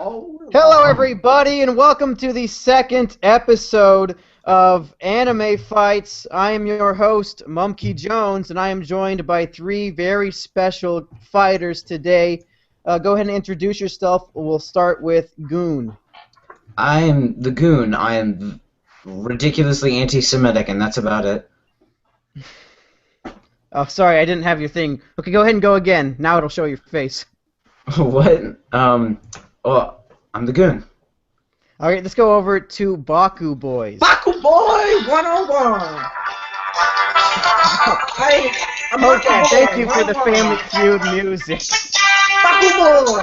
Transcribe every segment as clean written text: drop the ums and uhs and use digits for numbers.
Hello, everybody, and welcome to the second episode of Anime Fights. I am your host, Mumkey Jones, and I am joined by three very special fighters today. Go ahead and introduce yourself. We'll start with Goon. I am the Goon. I am ridiculously anti-Semitic, and that's about it. Oh, sorry, I didn't have your thing. Okay, go ahead and go again. Now it'll show your face. What? Well, I'm the Goon. All right, let's go over to Boku Boys. Boku Boy 101! Okay, thank you for the Family Feud music. Boku Boy!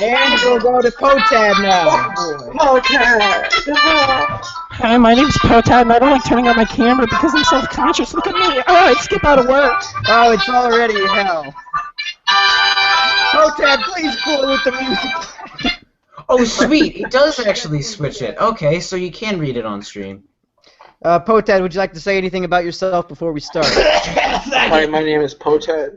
And we'll go to Potad now. Potad! Hi, my name's Potad, and I don't like turning on my camera because I'm self-conscious. Look at me! Oh, I'd skip out of work! Oh, it's already hell. Potad, please cool with the music. Oh, sweet! It does actually switch it. Okay, so you can read it on stream. Potad, would you like to say anything about yourself before we start? Hi, my name is Potad.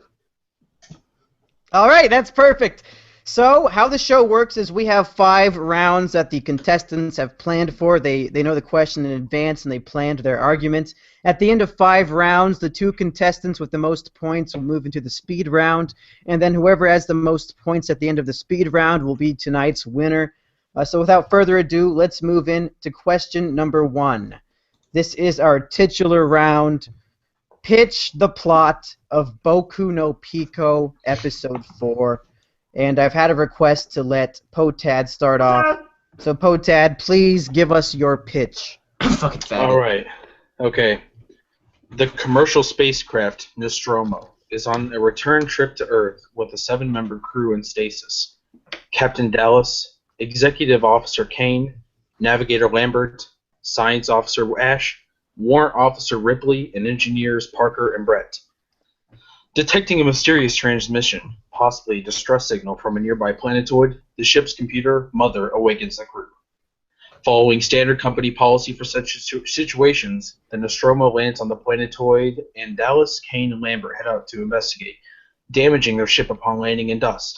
All right, that's perfect. So, how the show works is we have 5 rounds that the contestants have planned for. They know the question in advance and they planned their arguments. At the end of 5 rounds, the 2 contestants with the most points will move into the speed round, and then whoever has the most points at the end of the speed round will be tonight's winner. So without further ado, let's move in to question number 1. This is our titular round. Pitch the plot of Boku no Pico, Episode 4. And I've had a request to let Potad start off. So Potad, please give us your pitch. Fucking fat. Alright. Okay. The commercial spacecraft Nostromo is on a return trip to Earth with a 7-member crew in stasis. Captain Dallas, Executive Officer Kane, Navigator Lambert, Science Officer Ash, Warrant Officer Ripley, and Engineers Parker and Brett. Detecting a mysterious transmission, possibly a distress signal from a nearby planetoid, the ship's computer, Mother, awakens the crew. Following standard company policy for such situations, the Nostromo lands on the planetoid, and Dallas, Kane, and Lambert head out to investigate, damaging their ship upon landing in dust.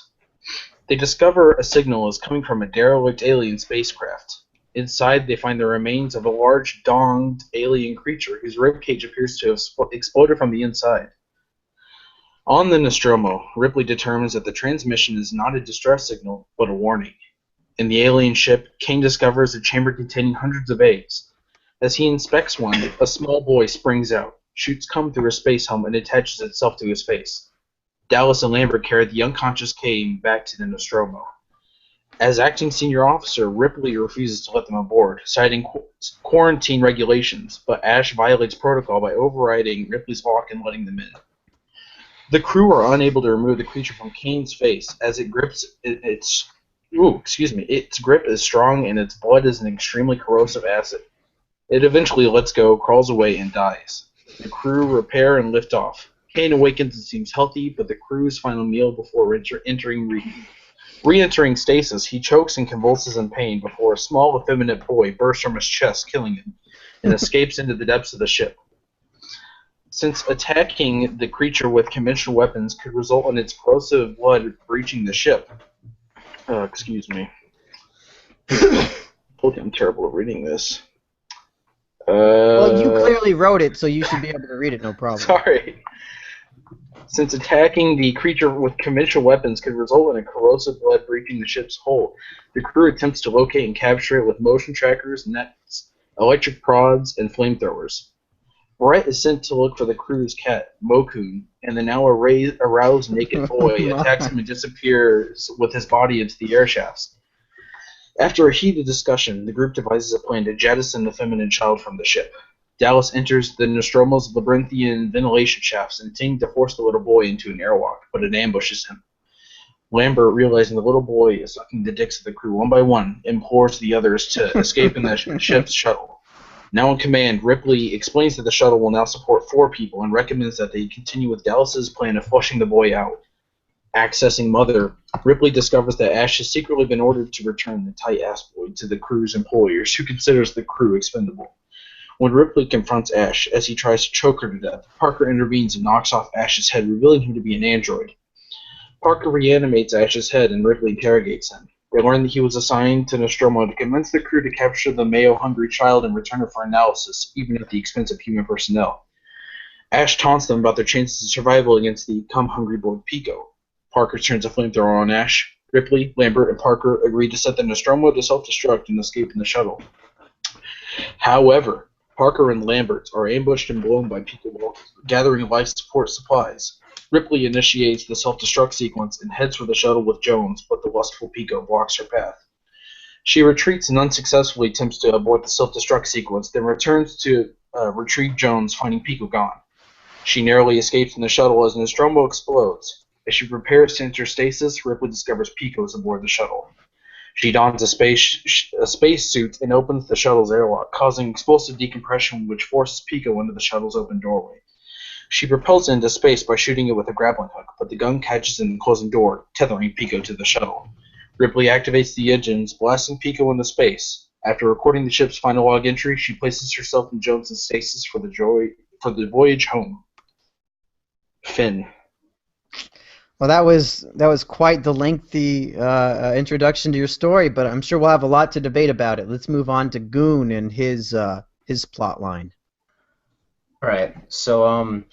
They discover a signal is coming from a derelict alien spacecraft. Inside, they find the remains of a large, donged alien creature whose ribcage appears to have exploded from the inside. On the Nostromo, Ripley determines that the transmission is not a distress signal, but a warning. In the alien ship, Kane discovers a chamber containing hundreds of eggs. As he inspects one, a small boy springs out, shoots cum through a space helmet, and attaches itself to his face. Dallas and Lambert carry the unconscious Kane back to the Nostromo. As acting senior officer, Ripley refuses to let them aboard, citing quarantine regulations, but Ash violates protocol by overriding Ripley's lock and letting them in. The crew are unable to remove the creature from Kane's face as it grips its grip is strong and its blood is an extremely corrosive acid. It eventually lets go, crawls away, and dies. The crew repair and lift off. Kane awakens and seems healthy, but the crew's final meal before re-entering stasis, he chokes and convulses in pain before a small, effeminate boy bursts from his chest, killing him, and escapes into the depths of the ship. Since attacking the creature with conventional weapons could result in its corrosive blood breaching the ship. Excuse me. I'm terrible at reading this. Well, you clearly wrote it, so you should be able to read it, no problem. Sorry. Since attacking the creature with conventional weapons could result in a corrosive blood breaching the ship's hull, the crew attempts to locate and capture it with motion trackers, nets, electric prods, and flamethrowers. Brett is sent to look for the crew's cat, Boku, and the now aroused naked boy attacks him and disappears with his body into the air shafts. After a heated discussion, the group devises a plan to jettison the feminine child from the ship. Dallas enters the Nostromo's labyrinthian ventilation shafts, intending to force the little boy into an airlock, but it ambushes him. Lambert, realizing the little boy is sucking the dicks of the crew one by one, implores the others to escape in the ship's shuttle. Now in command, Ripley explains that the shuttle will now support 4 people and recommends that they continue with Dallas's plan of flushing the boy out. Accessing Mother, Ripley discovers that Ash has secretly been ordered to return the tight-ass boy to the crew's employers, who considers the crew expendable. When Ripley confronts Ash as he tries to choke her to death, Parker intervenes and knocks off Ash's head, revealing him to be an android. Parker reanimates Ash's head and Ripley interrogates him. They learn that he was assigned to Nostromo to convince the crew to capture the Mayo-hungry child and return her for analysis, even at the expense of human personnel. Ash taunts them about their chances of survival against the come-hungry boy Pico. Parker turns a flamethrower on Ash. Ripley, Lambert, and Parker agree to set the Nostromo to self-destruct and escape in the shuttle. However, Parker and Lambert are ambushed and blown by Pico while gathering life support supplies. Ripley initiates the self-destruct sequence and heads for the shuttle with Jones, but the lustful Pico blocks her path. She retreats and unsuccessfully attempts to abort the self-destruct sequence, then returns to retrieve Jones, finding Pico gone. She narrowly escapes in the shuttle as Nostromo explodes. As she prepares to enter stasis, Ripley discovers Pico is aboard the shuttle. She dons a space suit and opens the shuttle's airlock, causing explosive decompression which forces Pico into the shuttle's open doorway. She propels it into space by shooting it with a grappling hook, but the gun catches in the closing door, tethering Pico to the shuttle. Ripley activates the engines, blasting Pico into space. After recording the ship's final log entry, she places herself in Jones' stasis for the voyage home. Finn. Well, that was quite the lengthy introduction to your story, but I'm sure we'll have a lot to debate about it. Let's move on to Goon and his plot line. All right, so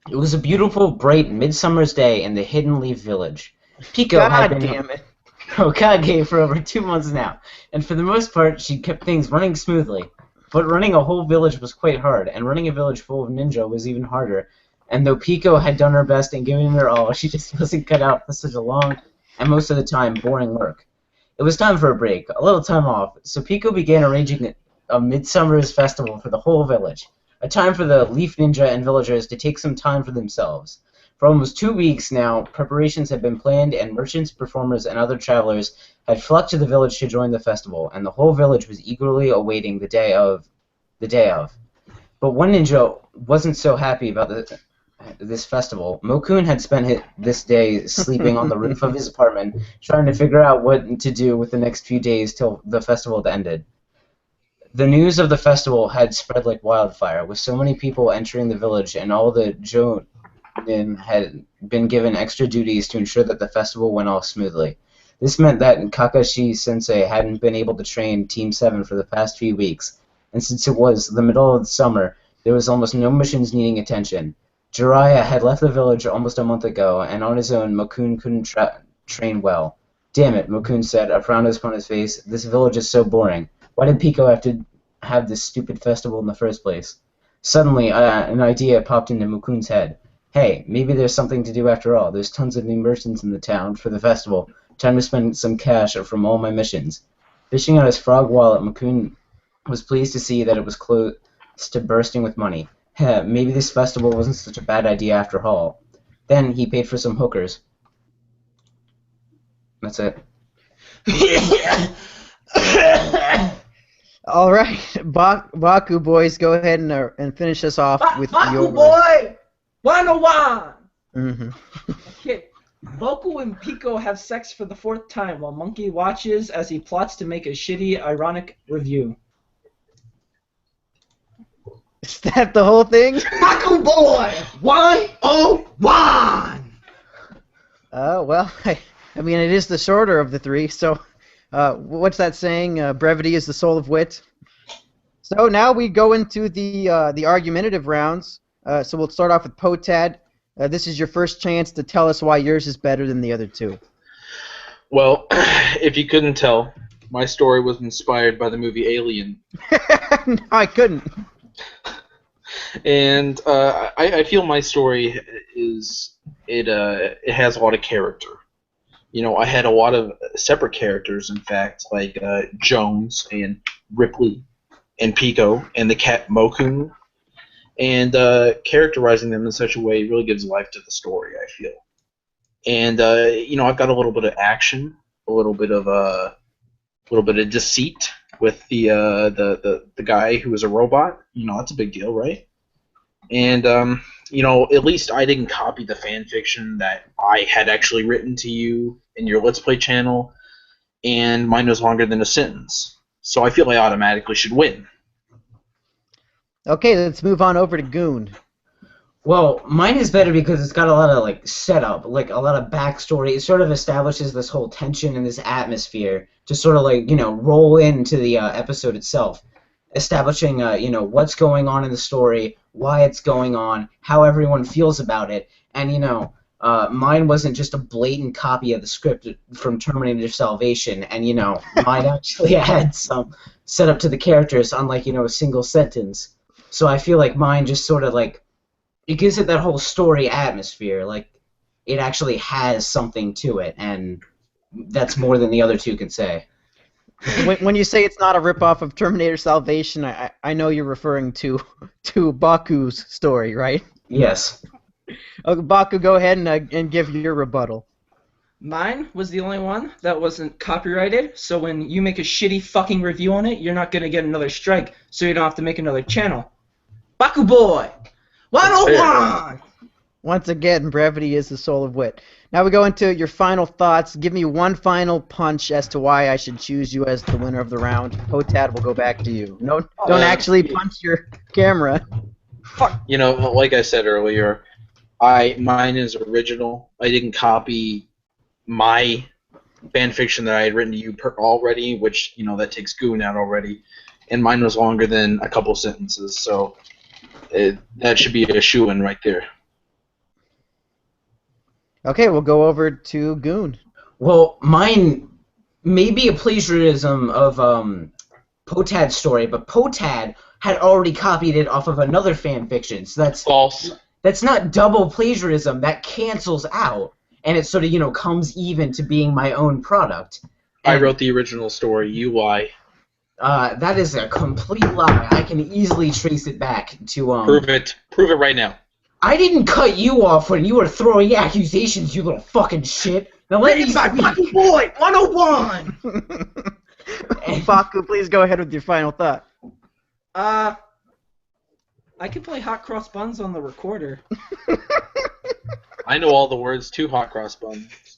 it was a beautiful, bright midsummer's day in the Hidden Leaf Village. Pico had been damn it! Hokage for over 2 months now, and for the most part, she kept things running smoothly. But running a whole village was quite hard, and running a village full of ninja was even harder. And though Pico had done her best and given her all, she just wasn't cut out for such a long, and most of the time, boring work. It was time for a break, a little time off, so Pico began arranging a midsummer's festival for the whole village, a time for the Leaf Ninja and villagers to take some time for themselves. For almost 2 weeks now, preparations had been planned, and merchants, performers, and other travelers had flocked to the village to join the festival, and the whole village was eagerly awaiting the day of. But one ninja wasn't so happy about this festival. Mokun had spent this day sleeping on the roof of his apartment, trying to figure out what to do with the next few days till the festival had ended. The news of the festival had spread like wildfire, with so many people entering the village, and all the Jonin had been given extra duties to ensure that the festival went off smoothly. This meant that Kakashi-sensei hadn't been able to train Team 7 for the past few weeks, and since it was the middle of the summer, there was almost no missions needing attention. Jiraiya had left the village almost a month ago, and on his own, Mokun couldn't train well. Damn it, Mokun said, a frown upon his face. This village is so boring. Why did Pico have to have this stupid festival in the first place? Suddenly, an idea popped into Mokun's head. Hey, maybe there's something to do after all. There's tons of new merchants in the town for the festival. Time to spend some cash from all my missions. Fishing out his frog wallet, Mokun was pleased to see that it was close to bursting with money. Maybe this festival wasn't such a bad idea after all. Then he paid for some hookers. That's it. All right, Baku boys, go ahead and finish us off with Baku your. boy 101. Mm-hmm. Okay. Boku and Pico have sex for the 4th time while Monkey watches as he plots to make a shitty, ironic review. Is that the whole thing? Baku boy 101. Well, I mean, it is the shorter of the three, so what's that saying? Brevity is the soul of wit. So now we go into the argumentative rounds. So we'll start off with Potad. This is your first chance to tell us why yours is better than the other two. Well, if you couldn't tell, my story was inspired by the movie Alien. No, I couldn't. And I feel my story it has a lot of character. You know, I had a lot of separate characters, in fact, like Jones and Ripley and Pico and the cat Mokun. And characterizing them in such a way really gives life to the story, I feel. And you know, I've got a little bit of action, a little bit of deceit with the guy who is a robot. You know, that's a big deal, right? And you know, at least I didn't copy the fan fiction that I had actually written to you in your Let's Play channel, and mine was longer than a sentence. So I feel I automatically should win. Okay, let's move on over to Goon. Well, mine is better because it's got a lot of like setup, like a lot of backstory. It sort of establishes this whole tension and this atmosphere to sort of like roll into the episode itself, establishing what's going on in the story, why it's going on, how everyone feels about it, and mine wasn't just a blatant copy of the script from Terminator Salvation, and mine actually had some setup to the characters, unlike a single sentence. So I feel like mine just sort of like it gives it that whole story atmosphere, like it actually has something to it, and that's more than the other two can say. When you say it's not a ripoff of Terminator Salvation, I know you're referring to Baku's story, right? Yes. Okay, Baku, go ahead and give your rebuttal. Mine was the only one that wasn't copyrighted, so when you make a shitty fucking review on it, you're not gonna get another strike, so you don't have to make another channel. Baku boy! 101! Once again, brevity is the soul of wit. Now we go into your final thoughts. Give me one final punch as to why I should choose you as the winner of the round. Hotad, we'll go back to you. No, don't actually punch your camera. Fuck. Like I said earlier, mine is original. I didn't copy my fan fiction that I had written to you already, which that takes Goon out already, and mine was longer than a couple sentences, so that should be a shoo-in right there. Okay, we'll go over to Goon. Well, mine may be a plagiarism of Potad's story, but Potad had already copied it off of another fan fiction, so that's false. That's not double plagiarism. That cancels out, and it sort of comes even to being my own product. And, I wrote the original story. You lie. That is a complete lie. I can easily trace it back to Prove it. Prove it right now. I didn't cut you off when you were throwing accusations, you little fucking shit. Now let me back, Baku boy! 101! Baku, please go ahead with your final thought. I can play Hot Cross Buns on the recorder. I know all the words to Hot Cross Buns.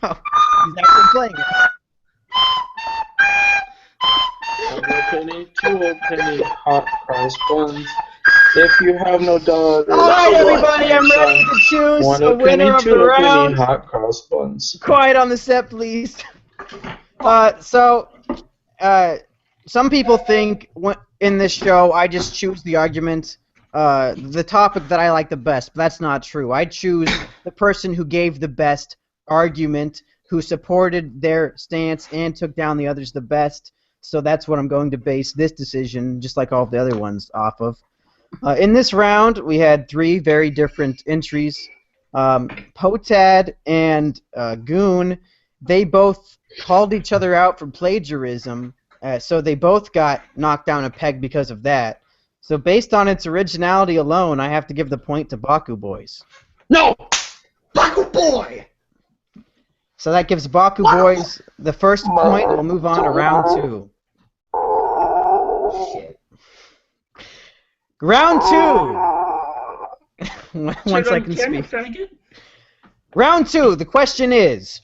Oh, he's actually playing it. One penny, 2 penny, Hot Cross Buns. If you have no dollars, all right, everybody, I'm ready to choose a winner of the round. Hot Cross Buns. Quiet on the set, please. Some people think in this show I just choose the argument, the topic that I like the best, but that's not true. I choose the person who gave the best argument, who supported their stance and took down the others the best. So that's what I'm going to base this decision, just like all of the other ones, off of. In this round, we had 3 very different entries. Potad and Goon, they both called each other out for plagiarism, so they both got knocked down a peg because of that. So based on its originality alone, I have to give the point to Baku Boys. No! Baku boy! So that gives Baku Boys the first point. We'll move on to round 2. Shit. Round 2! Once I can speak. Round 2, the question is,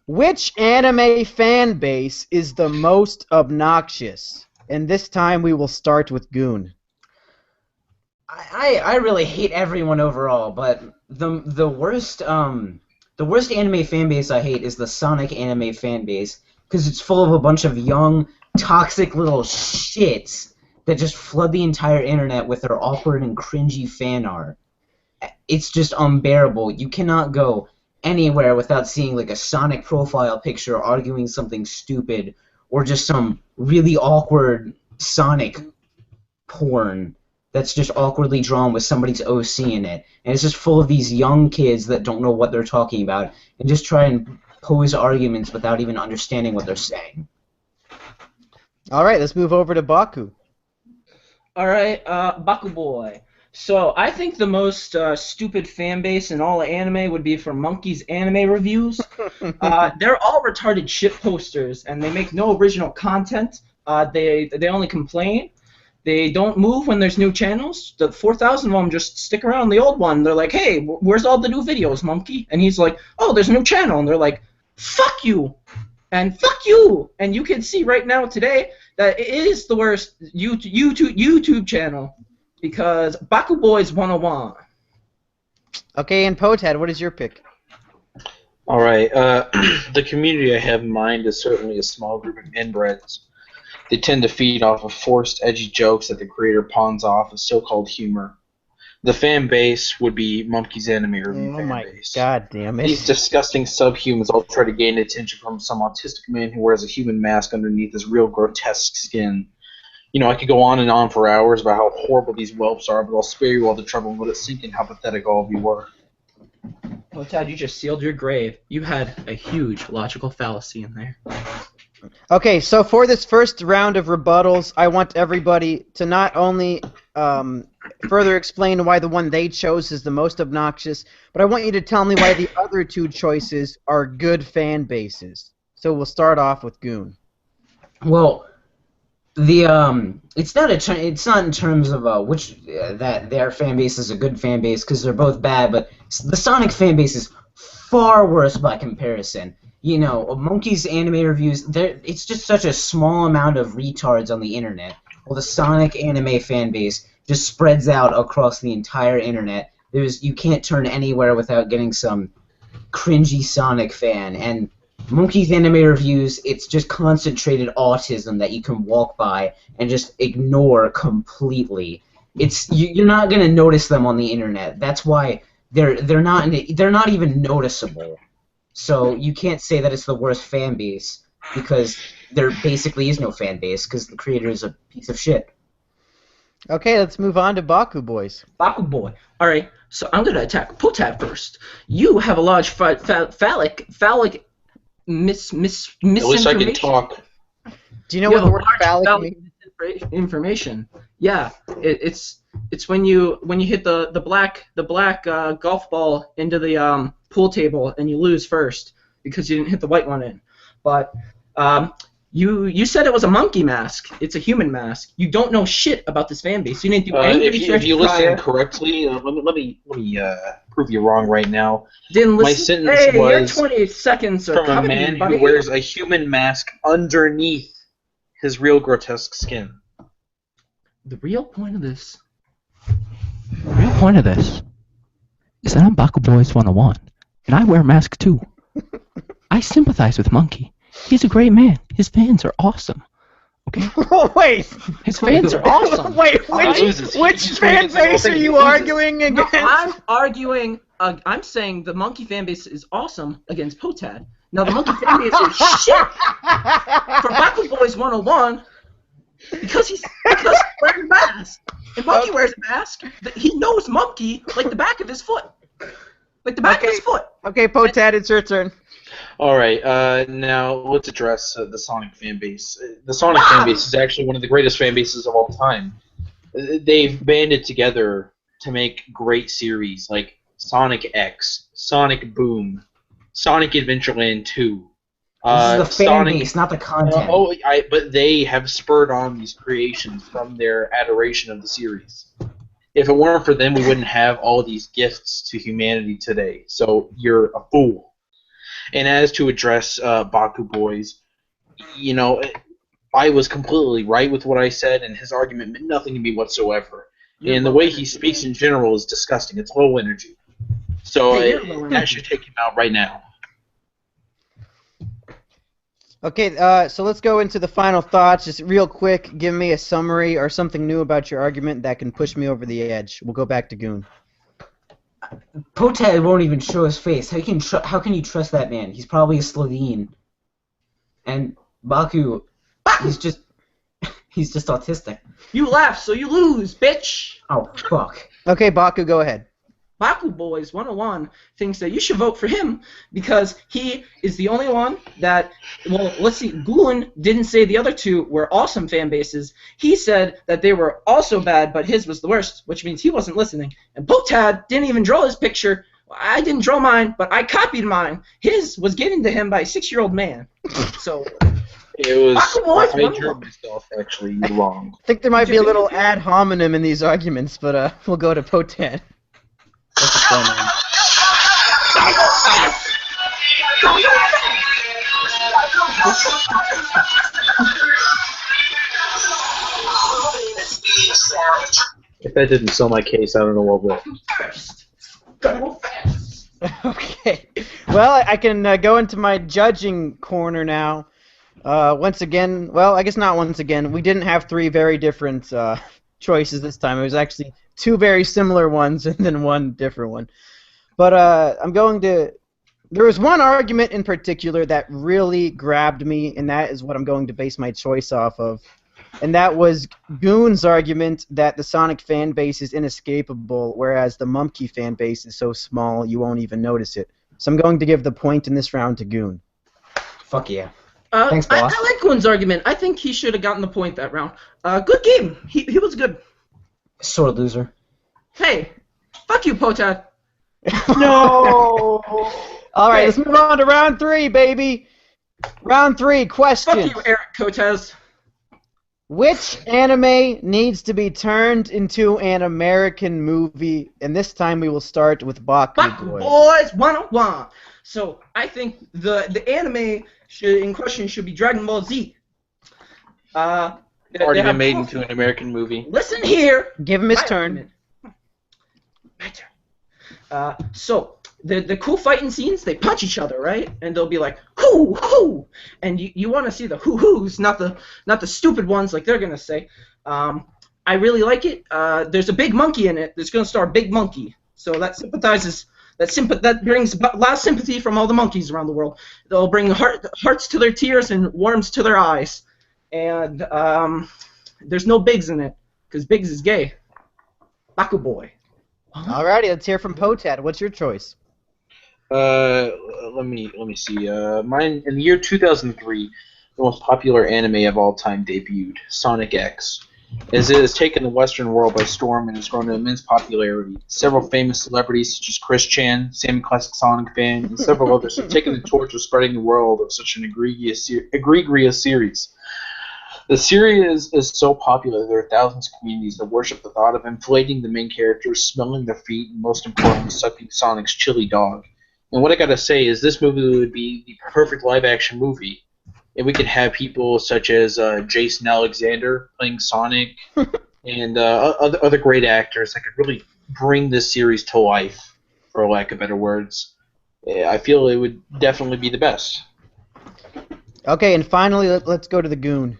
which anime fan base is the most obnoxious? And this time we will start with Goon. I really hate everyone overall, but the worst anime fan base I hate is the Sonic anime fan base, because it's full of a bunch of young, toxic little shits that just flood the entire internet with their awkward and cringy fan art. It's just unbearable. You cannot go anywhere without seeing like a Sonic profile picture arguing something stupid, or just some really awkward Sonic porn that's just awkwardly drawn with somebody's OC in it. And it's just full of these young kids that don't know what they're talking about and just try and pose arguments without even understanding what they're saying. Alright, let's move over to Baku. Alright, Baku boy. So, I think the most stupid fan base in all of anime would be for Monkey's anime reviews. They're all retarded shit posters, and they make no original content. They only complain. They don't move when there's new channels. The 4,000 of them just stick around the old one. They're like, hey, where's all the new videos, Monkey? And he's like, oh, there's a new channel. And they're like, fuck you. And fuck you. And you can see right now today that it is the worst YouTube channel because Baku Boys 101. Okay, and Potad, what is your pick? All right. The community I have in mind is certainly a small group of inbreds. They tend to feed off of forced, edgy jokes that the creator pawns off as so-called humor. The fan base would be Monkey's Anime Review Oh fan my base. god damn it. These disgusting subhumans all try to gain attention from some autistic man who wears a human mask underneath his real grotesque skin. You know, I could go on and on for hours about how horrible these whelps are, but I'll spare you all the trouble and let it sink in how pathetic all of you were. Oh, Tad, you just sealed your grave. You had a huge logical fallacy in there. Okay, so for this first round of rebuttals, I want everybody to not only further explain why the one they chose is the most obnoxious, but I want you to tell me why the other two choices are good fan bases. So we'll start off with Goon. Well, it's not in terms of which that their fan base is a good fan base because they're both bad, but the Sonic fan base is far worse by comparison. You know, Monkey's Anime Reviews, it's just such a small amount of retards on the internet. Well, the Sonic anime fan base just spreads out across the entire internet. You can't turn anywhere without getting some cringy Sonic fan. And Monkey's Anime Reviews, it's just concentrated autism that you can walk by and just ignore completely. You're not gonna notice them on the internet. That's why they're not even noticeable. So you can't say that it's the worst fan base because there basically is no fan base because the creator is a piece of shit. Okay, let's move on to Baku Boys. Baku Boy. All right, so I'm gonna attack Potat first. You have a large phallic misinformation. At least I can talk. Do you know what the word phallic phallic means? information. Yeah, it's when you hit the black golf ball into the pool table and you lose first because you didn't hit the white one in. But you said it was a monkey mask. It's a human mask. You don't know shit about this fan base. You didn't do any research if you prior. listen correctly, let me prove you wrong right now. Didn't listen. My sentence hey, your was 20 seconds are from a coming, man buddy. who wears a human mask underneath his real grotesque skin. The real point of this. The real point of this is that I'm Baku Boys 101, and I wear a mask too. I sympathize with Monkey. He's a great man. His fans are awesome. Okay? Oh, wait! His fans are awesome. Wait, which fan base are you arguing against? No, I'm arguing. I'm saying the monkey fan base is awesome against Potad. Now the monkey fan base is shit for Baku Boys 101 because he's wearing a mask. And Monkey wears a mask. He knows Monkey like the back of his foot. Like the back of his foot. Okay, Potad, it's your turn. All right, now let's address the Sonic fan base. The Sonic fan base is actually one of the greatest fan bases of all time. They've banded together to make great series like Sonic X, Sonic Boom, Sonic Adventureland 2. This is the fan base, not the content. But they have spurred on these creations from their adoration of the series. If it weren't for them, we wouldn't have all these gifts to humanity today. So you're a fool. And as to address Baku Boys, you know, I was completely right with what I said, and his argument meant nothing to me whatsoever. And the way he speaks in general is disgusting. It's low energy. So I should take him out right now. Okay, so let's go into the final thoughts. Just real quick, give me a summary or something new about your argument that can push me over the edge. We'll go back to Goon. Potad won't even show his face. How can you trust that man? He's probably a Slovene. And Baku, he's just autistic. You laugh, so you lose, bitch. Oh, fuck. Okay, Baku, go ahead. Baku Boys 101 thinks that you should vote for him because he is the only one that, well, let's see, Goon didn't say the other two were awesome fan bases. He said that they were also bad, but his was the worst, which means he wasn't listening. And Potad didn't even draw his picture. I didn't draw mine, but I copied mine. His was given to him by a 6-year-old man. So it was. Baku Boys I 101. drew myself actually wrong. I think there might be a little ad hominem in these arguments, but we'll go to Potad. What's the phone name? If that didn't sell my case, I don't know what will. First. Gotta go fast. Okay. Well, I can go into my judging corner now. Once again, well, I guess not once again. We didn't have three very different choices this time. It was actually two very similar ones and then one different one. But I'm going to... There was one argument in particular that really grabbed me, and that is what I'm going to base my choice off of. And that was Goon's argument that the Sonic fan base is inescapable, whereas the Monkey fan base is so small you won't even notice it. So I'm going to give the point in this round to Goon. Fuck yeah. Thanks, boss. I like Goon's argument. I think he should have gotten the point that round. Good game. He was good. Sore loser. Hey, fuck you, Potad. No! All right, let's move on to round 3, baby. Round 3, question. Fuck you, Eric Cortez. Which anime needs to be turned into an American movie? And this time we will start with Boku Boys 101. So I think the anime in question should be Dragon Ball Z. Already been made into an American movie. Listen here. Give him his turn. My turn. So the cool fighting scenes, they punch each other, right? And they'll be like, hoo hoo, and you want to see the hoo hoos, not the stupid ones like they're gonna say. I really like it. There's a big monkey in it. That's gonna star Big Monkey, so that sympathizes. That brings a lot of sympathy from all the monkeys around the world. They'll bring hearts to their tears and worms to their eyes. And there's no Biggs in it, because Biggs is gay. Baku Boy. Alrighty, let's hear from Potad. What's your choice? Let me see. Mine in the year 2003, the most popular anime of all time debuted, Sonic X. As it has taken the Western world by storm and has grown to immense popularity. Several famous celebrities such as Chris Chan, Sammy Classic Sonic fan, and several others have taken the torch of spreading the world of such an egregious series. The series is so popular there are thousands of communities that worship the thought of inflating the main characters, smelling their feet, and most importantly, sucking Sonic's chili dog. And what I gotta say is this movie would be the perfect live-action movie. And we could have people such as Jason Alexander playing Sonic, and other great actors that could really bring this series to life, for lack of better words. I feel it would definitely be the best. Okay, and finally, let's go to the Goon.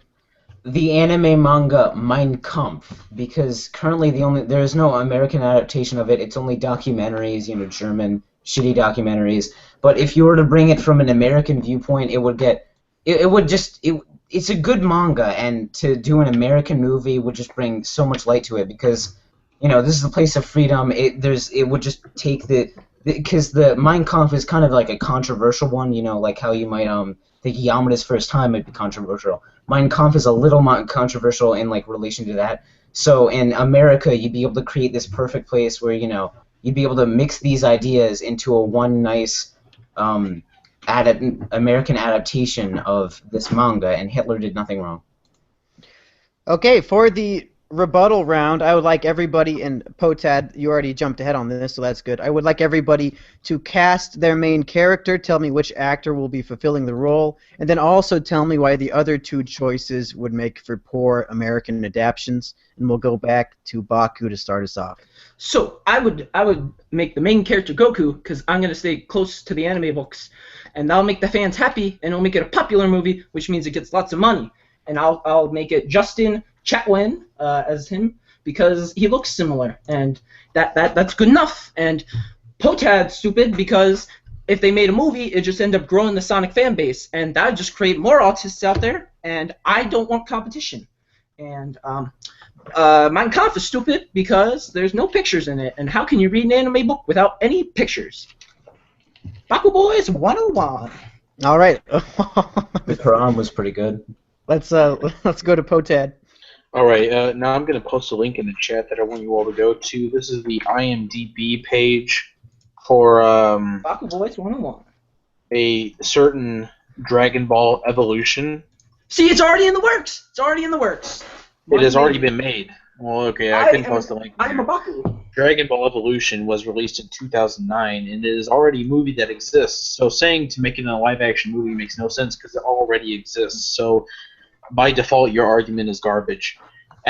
The anime manga Mein Kampf, because currently there is no American adaptation of it. It's only documentaries, German shitty documentaries. But if you were to bring it from an American viewpoint, it's a good manga, and to do an American movie would just bring so much light to it, because this is a place of freedom. It would just take because the Mein Kampf is kind of like a controversial one, like how you might think Yamada's first time might be controversial. Mein Kampf is a little controversial in relation to that. So in America, you'd be able to create this perfect place where you'd be able to mix these ideas into a one nice American adaptation of this manga, and Hitler did nothing wrong. Okay, for the rebuttal round, I would like everybody, and Potad, you already jumped ahead on this, so that's good. I would like everybody to cast their main character, tell me which actor will be fulfilling the role, and then also tell me why the other two choices would make for poor American adaptations, and we'll go back to Boku to start us off. So I would make the main character Goku, because I'm gonna stay close to the anime books, and that'll make the fans happy, and it'll make it a popular movie, which means it gets lots of money. And I'll make it Justin Chatwin as him, because he looks similar, and that's good enough. And Potad's stupid, because if they made a movie, it just end up growing the Sonic fan base, and that would just create more autists out there, and I don't want competition. And Mein Kampf is stupid because there's no pictures in it, and how can you read an anime book without any pictures? Baku Boys 101. All right. The Quran was pretty good. Let's go to Potad. All right, now I'm going to post a link in the chat that I want you all to go to. This is the IMDb page for Baku Boys 101. a certain Dragon Ball Evolution. See, it's already in the works. It's already in the works. It has already been made. Well, okay, I can post the link. I'm a Baku. Dragon Ball Evolution was released in 2009, and it is already a movie that exists. So saying to make it a live-action movie makes no sense because it already exists. So by default, your argument is garbage.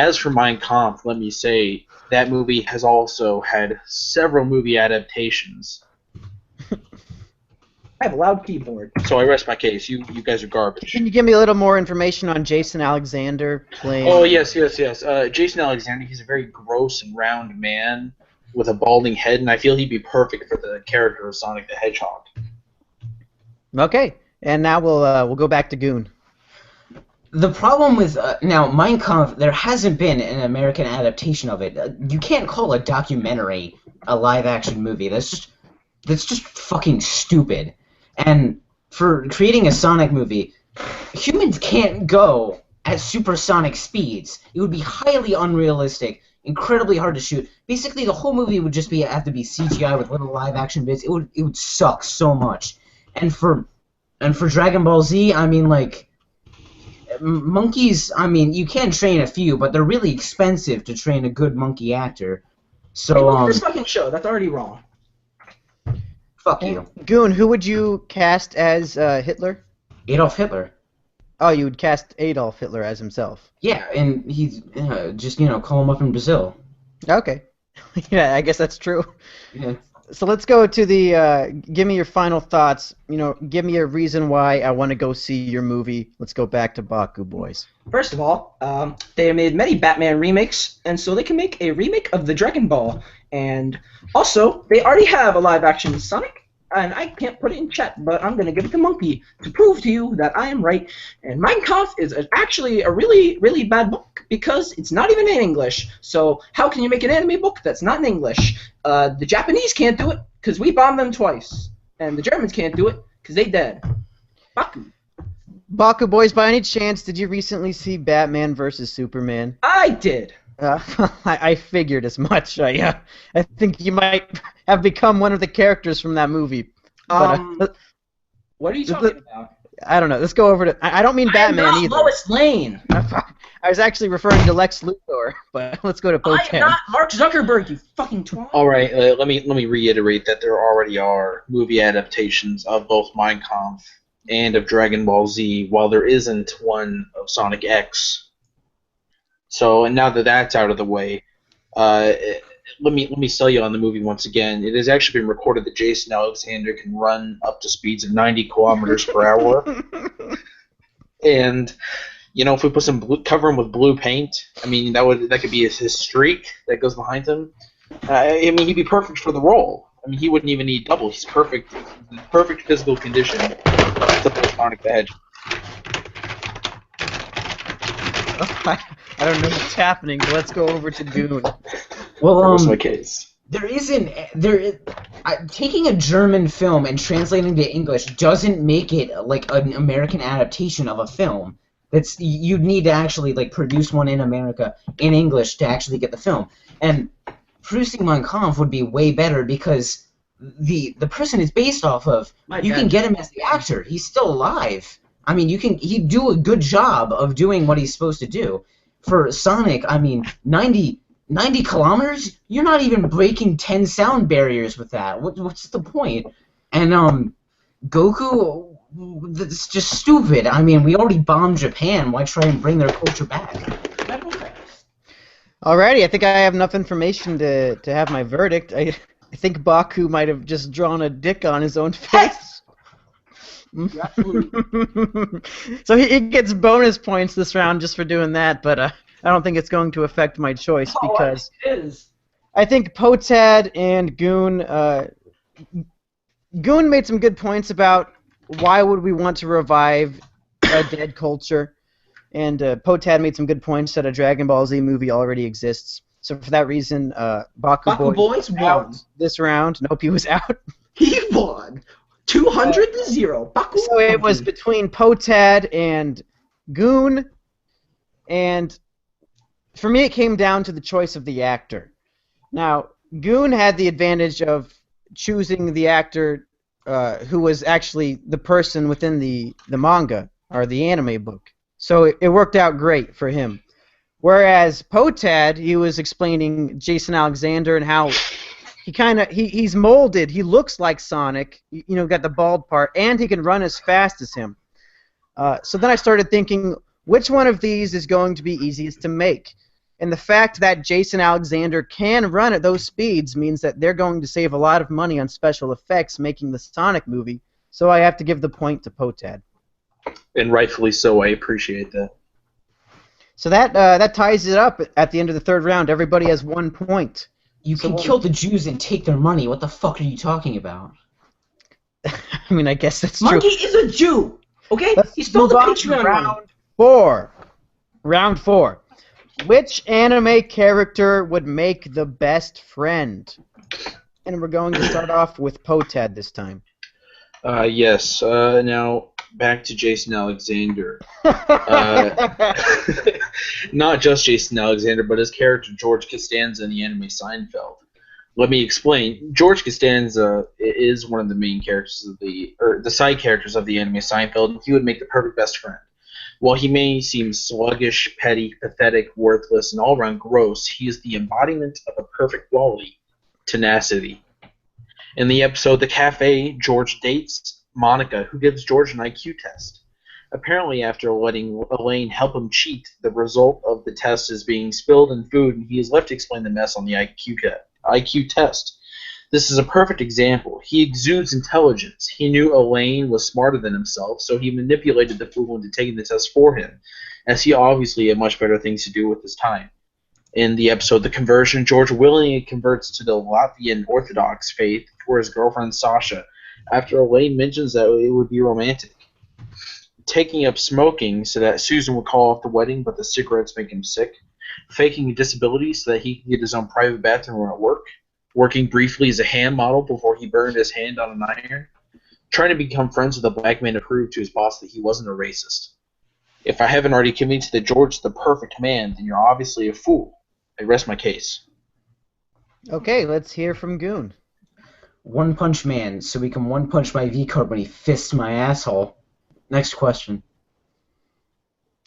As for Mein Kampf, let me say that movie has also had several movie adaptations. I have a loud keyboard. So I rest my case. You guys are garbage. Can you give me a little more information on Jason Alexander playing? Oh, yes. Jason Alexander, he's a very gross and round man with a balding head, and I feel he'd be perfect for the character of Sonic the Hedgehog. Okay, and now we'll go back to Goon. The problem with now Mein Kampf, there hasn't been an American adaptation of it. You can't call a documentary a live-action movie. That's just fucking stupid. And for creating a Sonic movie, humans can't go at supersonic speeds. It would be highly unrealistic, incredibly hard to shoot. Basically, the whole movie would just have to be CGI with little live-action bits. It would suck so much. And for Dragon Ball Z, I mean, like, monkeys, I mean, you can train a few, but they're really expensive to train a good monkey actor. So, This fucking show, that's already wrong. fuck you. Goon, who would you cast as Hitler? Adolf Hitler. Oh, you would cast Adolf Hitler as himself. Yeah, and he's just, call him up in Brazil. Okay. Yeah, I guess that's true. Yeah. So let's go to the, give me your final thoughts. Give me a reason why I want to go see your movie. Let's go back to Boku Boys. First of all, they have made many Batman remakes, and so they can make a remake of the Dragon Ball. And also, they already have a live-action Sonic, and I can't put it in chat, but I'm going to give it to Monkey to prove to you that I am right. And Mein Kampf is actually a really, really bad book because it's not even in English. So how can you make an anime book that's not in English? The Japanese can't do it because we bombed them twice, and the Germans can't do it because they dead. Baku. Boku Boys, by any chance, did you recently see Batman vs. Superman? I did. I figured as much. I think you might have become one of the characters from that movie. But, What are you talking about? I don't know. Let's go over to... I don't mean Batman I am not either. Lois Lane. I was actually referring to Lex Luthor, but let's go to I am Potan. not Mark Zuckerberg, you fucking twat. All right, let me reiterate that there already are movie adaptations of both Mein Kampf and of Dragon Ball Z, while there isn't one of Sonic X. So, and now that that's out of the way, let me sell you on the movie once again. It has actually been recorded that Jason Alexander can run up to speeds of 90 kilometers per hour. And if we put cover him with blue paint, I mean that could be his streak that goes behind him. I mean he'd be perfect for the role. I mean he wouldn't even need double. He's perfect physical condition to play Sonic the Hedgehog. I don't know what's happening, but let's go over to Goon. Well, That was my case. Taking a German film and translating it to English doesn't make it like an American adaptation of a film. You'd need to actually like produce one in America in English to actually get the film. And producing Mein Kampf would be way better because the person is based off of. You can get him as the actor. He's still alive. I mean, he'd do a good job of doing what he's supposed to do. For Sonic, I mean, 90 kilometers? You're not even breaking 10 sound barriers with that. What's the point? And Goku, that's just stupid. I mean, we already bombed Japan. Why try and bring their culture back? Alrighty, I think I have enough information to have my verdict. I think Baku might have just drawn a dick on his own face. So he gets bonus points this round just for doing that, but I don't think it's going to affect my choice because I think Potad and Goon made some good points about why would we want to revive a dead culture, and Potad made some good points that a Dragon Ball Z movie already exists. So for that reason, Baku Boys won this round. Nope, he was out. He won. 200-0. Baku. So it was between Potad and Goon, and for me it came down to the choice of the actor. Now, Goon had the advantage of choosing the actor who was actually the person within the manga, or the anime book. So it worked out great for him. Whereas Potad, he was explaining Jason Alexander and how he's molded. He looks like Sonic, got the bald part, and he can run as fast as him. So then I started thinking, which one of these is going to be easiest to make? And the fact that Jason Alexander can run at those speeds means that they're going to save a lot of money on special effects making the Sonic movie. So I have to give the point to Potad. And rightfully so. I appreciate that. So that ties it up at the end of the third round. Everybody has 1 point. You can kill the Jews and take their money. What the fuck are you talking about? I mean, I guess that's Monkey true. is a Jew. Okay, Let's he stole move the on to Patreon money. round 4. Round 4. Which anime character would make the best friend? And we're going to start off with Potad this time. Yes. Now back to Jason Alexander. Not just Jason Alexander, but his character George Costanza in the anime Seinfeld. Let me explain. George Costanza is one of the main characters the side characters of the anime Seinfeld, and he would make the perfect best friend. While he may seem sluggish, petty, pathetic, worthless, and all-around gross, he is the embodiment of a perfect quality: tenacity. In the episode The Cafe, George dates Monica, who gives George an IQ test. Apparently, after letting Elaine help him cheat, the result of the test is being spilled in food, and he is left to explain the mess on the IQ test. This is a perfect example. He exudes intelligence. He knew Elaine was smarter than himself, so he manipulated the fool into taking the test for him, as he obviously had much better things to do with his time. In the episode The Conversion, George willingly converts to the Latvian Orthodox faith for his girlfriend Sasha, after Elaine mentions that it would be romantic. Taking up smoking so that Susan would call off the wedding, but the cigarettes make him sick. Faking a disability so that he can get his own private bathroom at work. Working briefly as a hand model before he burned his hand on an iron. Trying to become friends with a black man to prove to his boss that he wasn't a racist. If I haven't already convinced that George is the perfect man, then you're obviously a fool. I rest my case. Okay, let's hear from Goon. One Punch Man, so he can one punch my V-card when he fists my asshole. Next question.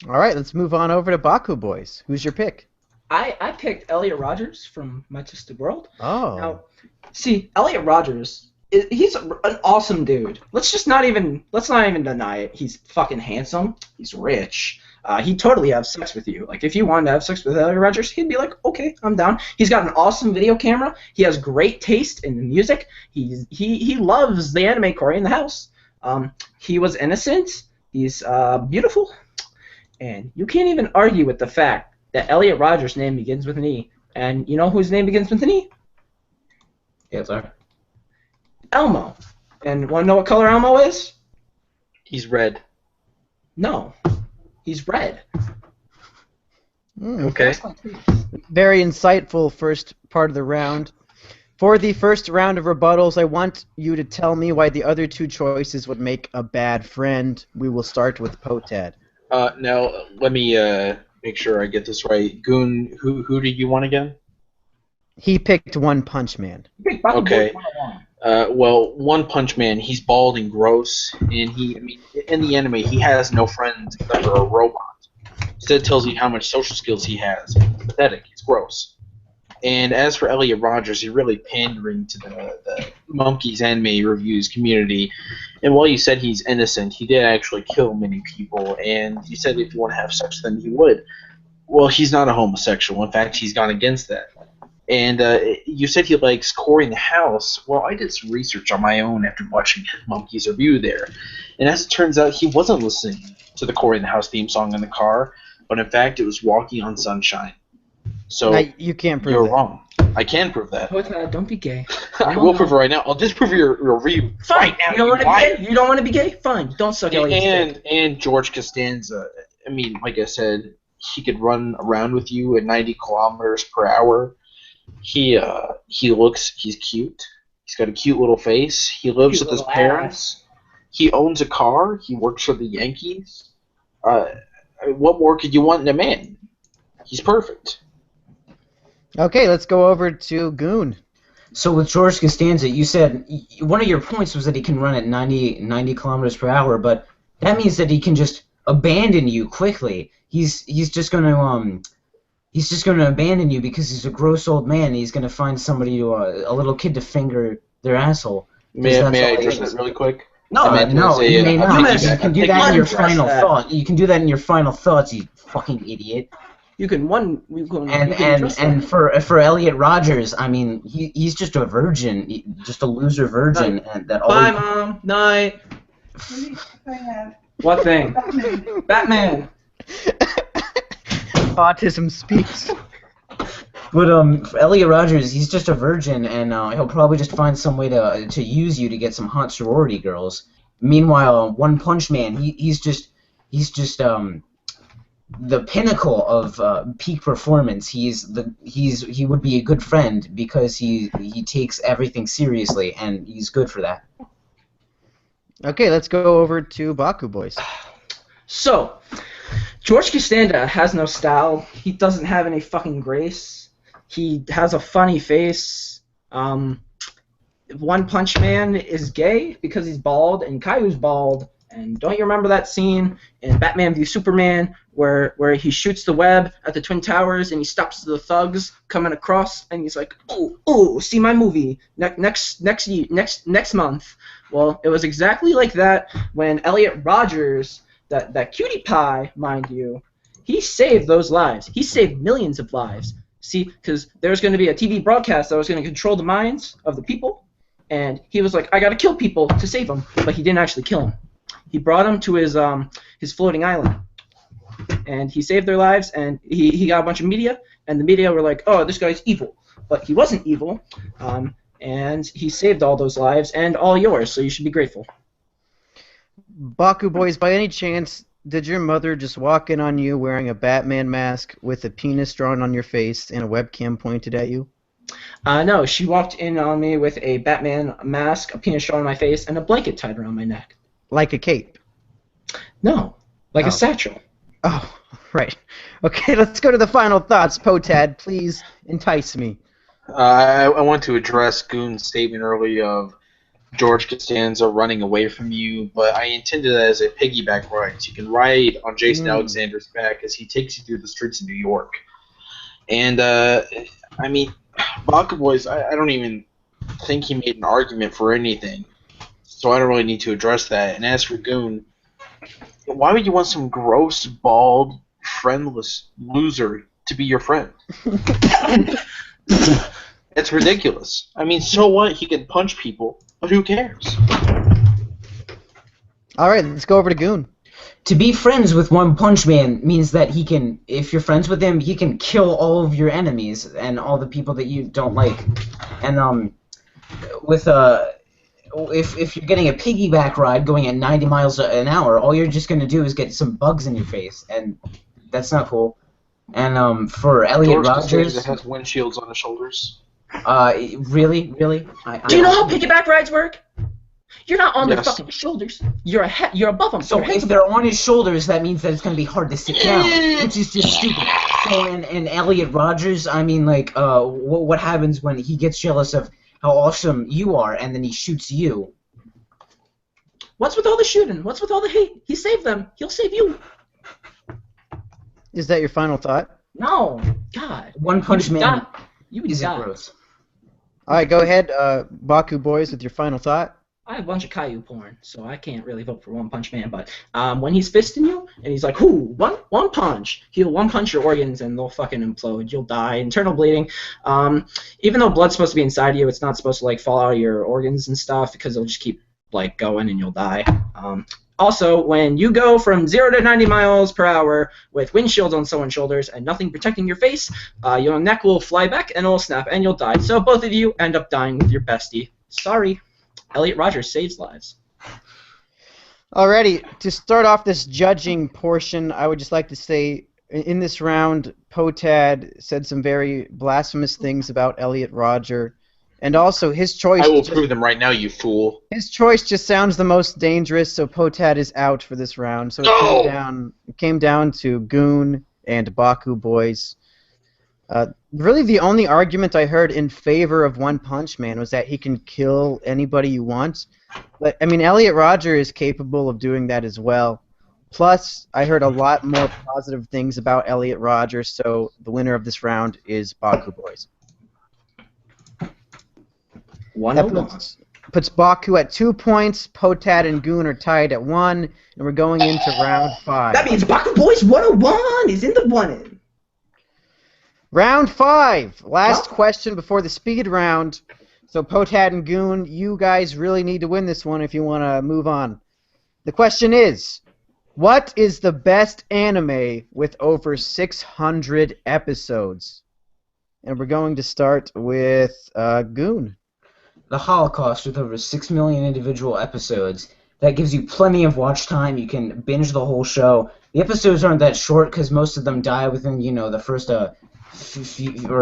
All right, let's move on over to Baku Boys. Who's your pick? I picked Elliot Rogers from My Twisted World. Oh. Now, see, Elliot Rogers, he's an awesome dude. Let's not even deny it. He's fucking handsome. He's rich. He'd totally have sex with you. Like, if you wanted to have sex with Elliot Rogers, he'd be like, okay, I'm down. He's got an awesome video camera. He has great taste in the music. He loves the anime Cory in the House. He was innocent. He's beautiful. And you can't even argue with the fact that Elliot Rogers' name begins with an E. And you know whose name begins with an E? Hitler. Elmo. And want to know what color Elmo is? He's red. No. He's red. Okay. Very insightful first part of the round. For the first round of rebuttals, I want you to tell me why the other two choices would make a bad friend. We will start with Potad. Now, let me make sure I get this right. Goon, who did you want again? He picked One Punch Man. Okay. Well, One Punch Man, he's bald and gross, and in the anime, he has no friends except for a robot. Instead, tells you how much social skills he has. It's pathetic. It's gross. And as for Elliot Rogers, he's really pandering to the Monkeys anime reviews community. And while you said he's innocent, he did actually kill many people. And he said if you want to have sex with him, he would. Well, he's not a homosexual. In fact, he's gone against that. And you said he likes Cory in the House. Well, I did some research on my own after watching Monkeys review there. And as it turns out, he wasn't listening to the Cory in the House theme song in the car. But in fact, it was Walking on Sunshine. So Now, you can't prove you're that. wrong. I can prove that. Don't be gay. I will prove it right now. I'll disprove your review Fine. right now. You don't want to be liar. gay? You don't want to be gay? Fine. Don't suck Elliot's dick. And George Costanza. I mean, like I said, he could run around with you at 90 kilometers per hour. He's cute. He's got a cute little face. He lives Cute with his little parents. He owns a car. He works for the Yankees. What more could you want in a man? He's perfect. Okay, let's go over to Goon. So with George Costanza, you said one of your points was that he can run at 90 kilometers per hour, but that means that he can just abandon you quickly. He's just gonna abandon you because he's a gross old man. And he's gonna find somebody a little kid to finger their asshole. May I address that really quick? No, I meant to say, you may not. You can do that in your final that. thought. You can do that in your final thoughts, you fucking idiot. You can trust And that. for Elliot Rogers, I mean, he's just a virgin, just a loser virgin, and that all Bye, Mom. Night. What thing? Batman. Autism speaks. But for Elliot Rogers, he's just a virgin, and he'll probably just find some way to use you to get some hot sorority girls. Meanwhile, One Punch Man, he's just the pinnacle of peak performance. He would be a good friend because he takes everything seriously, and he's good for that. Okay, let's go over to Baku Boys. So, George Costanza has no style. He doesn't have any fucking grace. He has a funny face. One Punch Man is gay because he's bald, and Caillou's bald. And don't you remember that scene in Batman v Superman where he shoots the web at the Twin Towers and he stops the thugs coming across and he's like, oh, see my movie next month. Well, it was exactly like that when Elliot Rogers, that cutie pie, mind you, he saved those lives. He saved millions of lives. See, because there's going to be a TV broadcast that was going to control the minds of the people, and he was like, I got to kill people to save them, but he didn't actually kill them. He brought them to his floating island, and he saved their lives, and he got a bunch of media, and the media were like, oh, this guy's evil. But he wasn't evil, and he saved all those lives, and all yours, so you should be grateful. Baku Boys, by any chance, did your mother just walk in on you wearing a Batman mask with a penis drawn on your face and a webcam pointed at you? No, she walked in on me with a Batman mask, a penis drawn on my face, and a blanket tied around my neck. Like a cape? No, like Oh. a satchel. Oh, right. Okay, let's go to the final thoughts. Potad, please entice me. I want to address Goon's statement earlier of George Costanza running away from you, but I intended that as a piggyback ride. So you can ride on Jason Alexander's back as he takes you through the streets of New York. And, I mean, Baku Boys, I don't even think he made an argument for anything. So I don't really need to address that. And as for Goon, why would you want some gross, bald, friendless loser to be your friend? It's ridiculous. I mean, so what? He can punch people, but who cares? All right, let's go over to Goon. To be friends with One Punch Man means that he can, if you're friends with him, he can kill all of your enemies and all the people that you don't like. And if you're getting a piggyback ride going at 90 miles an hour, all you're just gonna do is get some bugs in your face, and that's not cool. And for Elliot George Rogers, Costanza has windshields on his shoulders. really? Do you know how piggyback rides work? You're not on their Yes. fucking shoulders. You're above them. So if they're on his shoulders, that means that it's gonna be hard to sit down, which is just stupid. So in Elliot Rogers, I mean, like, what happens when he gets jealous of how awesome you are, and then he shoots you? What's with all the shooting? What's with all the hate? He saved them. He'll save you. Is that your final thought? No. God. One Punch Man You would isn't die. gross. All right, go ahead, Baku Boys, with your final thought. I have a bunch of Caillou porn, so I can't really vote for One Punch Man. But when he's fisting you and he's like, "Whoo, one punch," he'll one punch your organs and they'll fucking implode. You'll die, internal bleeding. Even though blood's supposed to be inside you, it's not supposed to like fall out of your organs and stuff because it'll just keep like going and you'll die. Also, when you go from 0 to 90 miles per hour with windshields on someone's shoulders and nothing protecting your face, your neck will fly back and it'll snap and you'll die. So both of you end up dying with your bestie. Sorry. Elliot Rogers saves lives. Alrighty, to start off this judging portion, I would just like to say, in this round, Potad said some very blasphemous things about Elliot Roger, and also his choice. I will prove them right now, you fool. His choice just sounds the most dangerous, so Potad is out for this round. So it came down to Goon and Baku Boys. Really, the only argument I heard in favor of One Punch Man was that he can kill anybody you want. But I mean, Elliot Roger is capable of doing that as well. Plus, I heard a lot more positive things about Elliot Roger, so the winner of this round is Baku Boys. That 101. puts Baku at 2 points. Potad and Goon are tied at 1, and we're going into round 5. That means Baku Boys 101 is in the running. Round 5. Last question before the speed round. So Potad and Goon, you guys really need to win this one if you want to move on. The question is, what is the best anime with over 600 episodes? And we're going to start with Goon. The Holocaust with over 6 million individual episodes. That gives you plenty of watch time. You can binge the whole show. The episodes aren't that short because most of them die within, the first or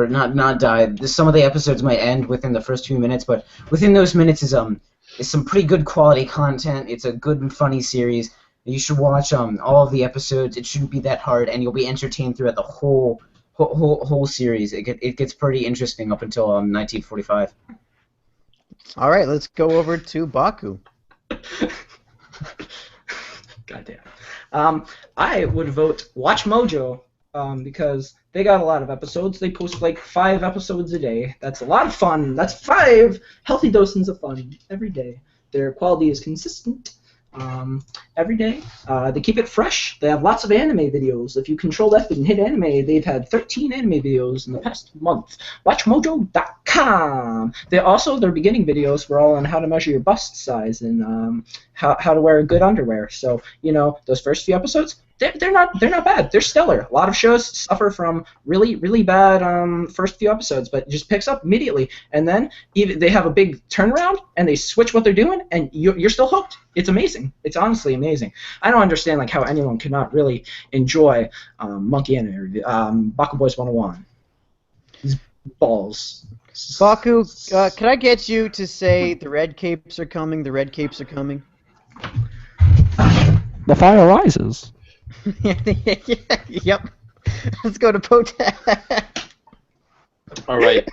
not die. Some of the episodes might end within the first few minutes, but within those minutes is some pretty good quality content. It's a good and funny series. You should watch all of the episodes. It shouldn't be that hard, and you'll be entertained throughout the whole series. It gets pretty interesting up until 1945. All right, let's go over to Baku. Goddamn. I would vote Watch Mojo because they got a lot of episodes. They post like 5 episodes a day. That's a lot of fun. That's 5 healthy doses of fun every day. Their quality is consistent every day. They keep it fresh. They have lots of anime videos. If you control F and hit anime, they've had 13 anime videos in the past month. WatchMojo.com. Their beginning videos were all on how to measure your bust size and how to wear good underwear. So those first few episodes, they're not bad. They're stellar. A lot of shows suffer from really bad first few episodes, but it just picks up immediately. And then even they have a big turnaround and they switch what they're doing, and you're still hooked. It's amazing. It's honestly amazing. I don't understand how anyone could not really enjoy Monkey Anime, Baku Boys 101. These balls. Baku, can I get you to say the red capes are coming? The red capes are coming. The fire rises. Yep. Let's go to Potad. All right.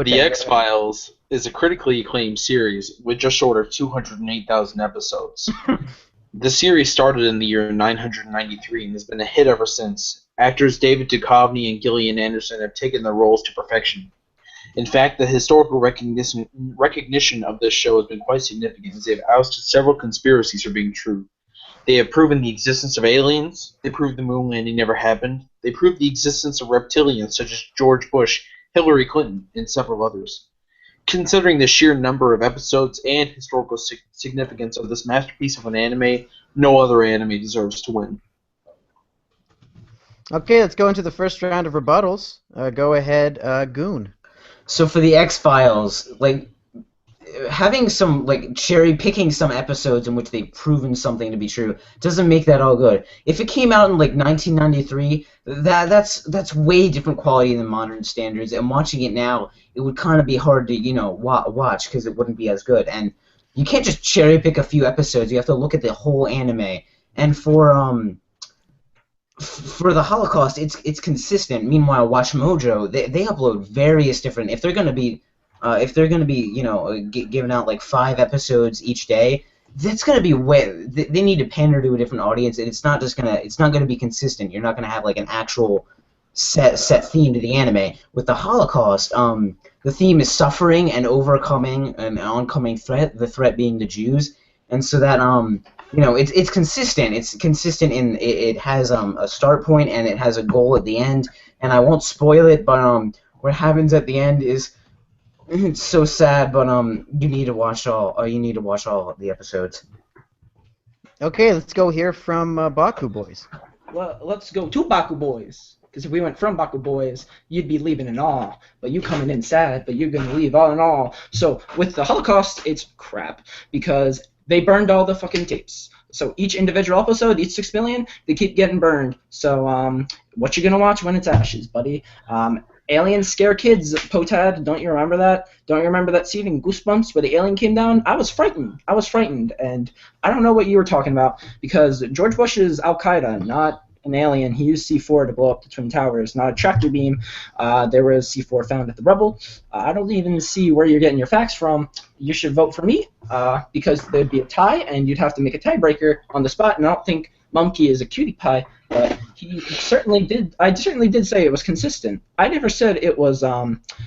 The X-Files is a critically acclaimed series with just short of 208,000 episodes. The series started in the year 993 and has been a hit ever since. Actors David Duchovny and Gillian Anderson have taken their roles to perfection. In fact, the historical recognition of this show has been quite significant, as they have ousted several conspiracies for being true. They have proven the existence of aliens, they proved the moon landing never happened, they proved the existence of reptilians such as George Bush, Hillary Clinton, and several others. Considering the sheer number of episodes and historical significance of this masterpiece of an anime, no other anime deserves to win. Okay, let's go into the first round of rebuttals. Go ahead, Goon. So for the X-Files, having some cherry picking some episodes in which they've proven something to be true doesn't make that all good. If it came out in 1993, that's way different quality than modern standards, and watching it now, it would kind of be hard to watch because it wouldn't be as good. And you can't just cherry pick a few episodes. You have to look at the whole anime. And for the Holocaust, it's consistent. Meanwhile, Watch Mojo, they upload various different. If they're gonna be giving out 5 episodes each day, that's gonna be way. They need to pander to a different audience, and it's not gonna be consistent. You're not gonna have an actual set theme to the anime. With the Holocaust, the theme is suffering and overcoming an oncoming threat. The threat being the Jews, and so that it's consistent. It's consistent in it has a start point and it has a goal at the end. And I won't spoil it, but what happens at the end is it's so sad. But you need to watch all. You need to watch all the episodes. Okay, let's go hear from Baku Boys. Well, let's go to Baku Boys. Because if we went from Baku Boys, you'd be leaving in awe. But you coming in sad, but you're going to leave all in all. So with the Holocaust, it's crap. Because they burned all the fucking tapes. So each individual episode, each 6 million, they keep getting burned. So what you going to watch when it's ashes, buddy? Aliens scare kids, Potad. Don't you remember that? Don't you remember that scene in Goosebumps where the alien came down? I was frightened. And I don't know what you were talking about. Because George Bush is Al-Qaeda, not an alien. He used C4 to blow up the Twin Towers, not a tractor beam. There was C4 found at the Rebel. I don't even see where you're getting your facts from. You should vote for me because there'd be a tie, and you'd have to make a tiebreaker on the spot. And I don't think Monkey is a cutie pie, but he certainly did. I certainly did say it was consistent. I never said it was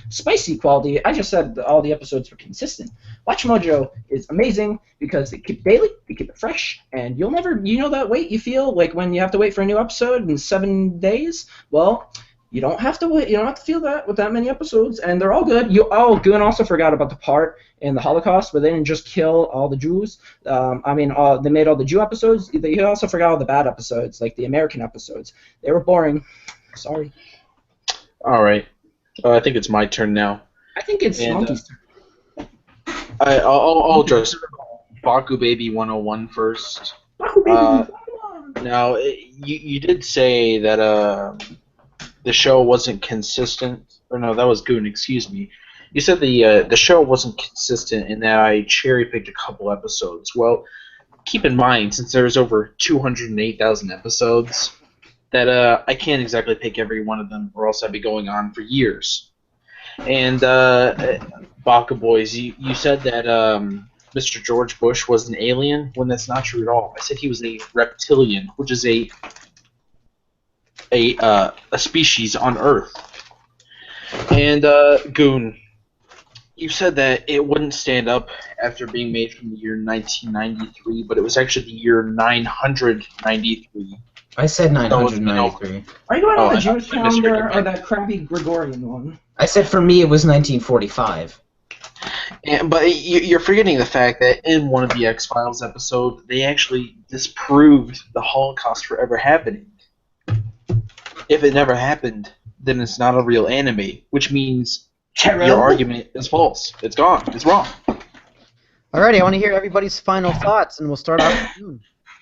spicy quality. I just said that all the episodes were consistent. Watch Mojo is amazing because they keep it daily, they keep it fresh, and you'll never, you know that wait you feel like when you have to wait for a new episode in 7 days. Well, you don't have to wait. You don't have to feel that with that many episodes, and they're all good. Goon also forgot about the part in the Holocaust where they didn't just kill all the Jews. They made all the Jew episodes. He also forgot all the bad episodes, like the American episodes. They were boring. Sorry. All right. I think it's my turn now. I think it's Monkey's turn. I'll address Baku Baby 101 first. Baku Baby 101. Now, you did say that the show wasn't consistent. Or no, that was Goon. Excuse me. You said the show wasn't consistent in that I cherry-picked a couple episodes. Well, keep in mind, since there's over 208,000 episodes, that I can't exactly pick every one of them, or else I'd be going on for years. And Baka Boys, you said that Mr. George Bush was an alien, when that's not true at all. I said he was a reptilian, which is a species on Earth. And Goon, you said that it wouldn't stand up after being made from the year 1993, but it was actually the year 993. I said 993. Are you going on the I Jewish misread calendar it. or that crappy Gregorian one? I said for me it was 1945. But you're forgetting the fact that in one of the X-Files episodes, they actually disproved the Holocaust for ever happening. If it never happened, then it's not a real anime, which means your argument is false. It's gone. It's wrong. Alrighty, I want to hear everybody's final thoughts, and we'll start off with Goon.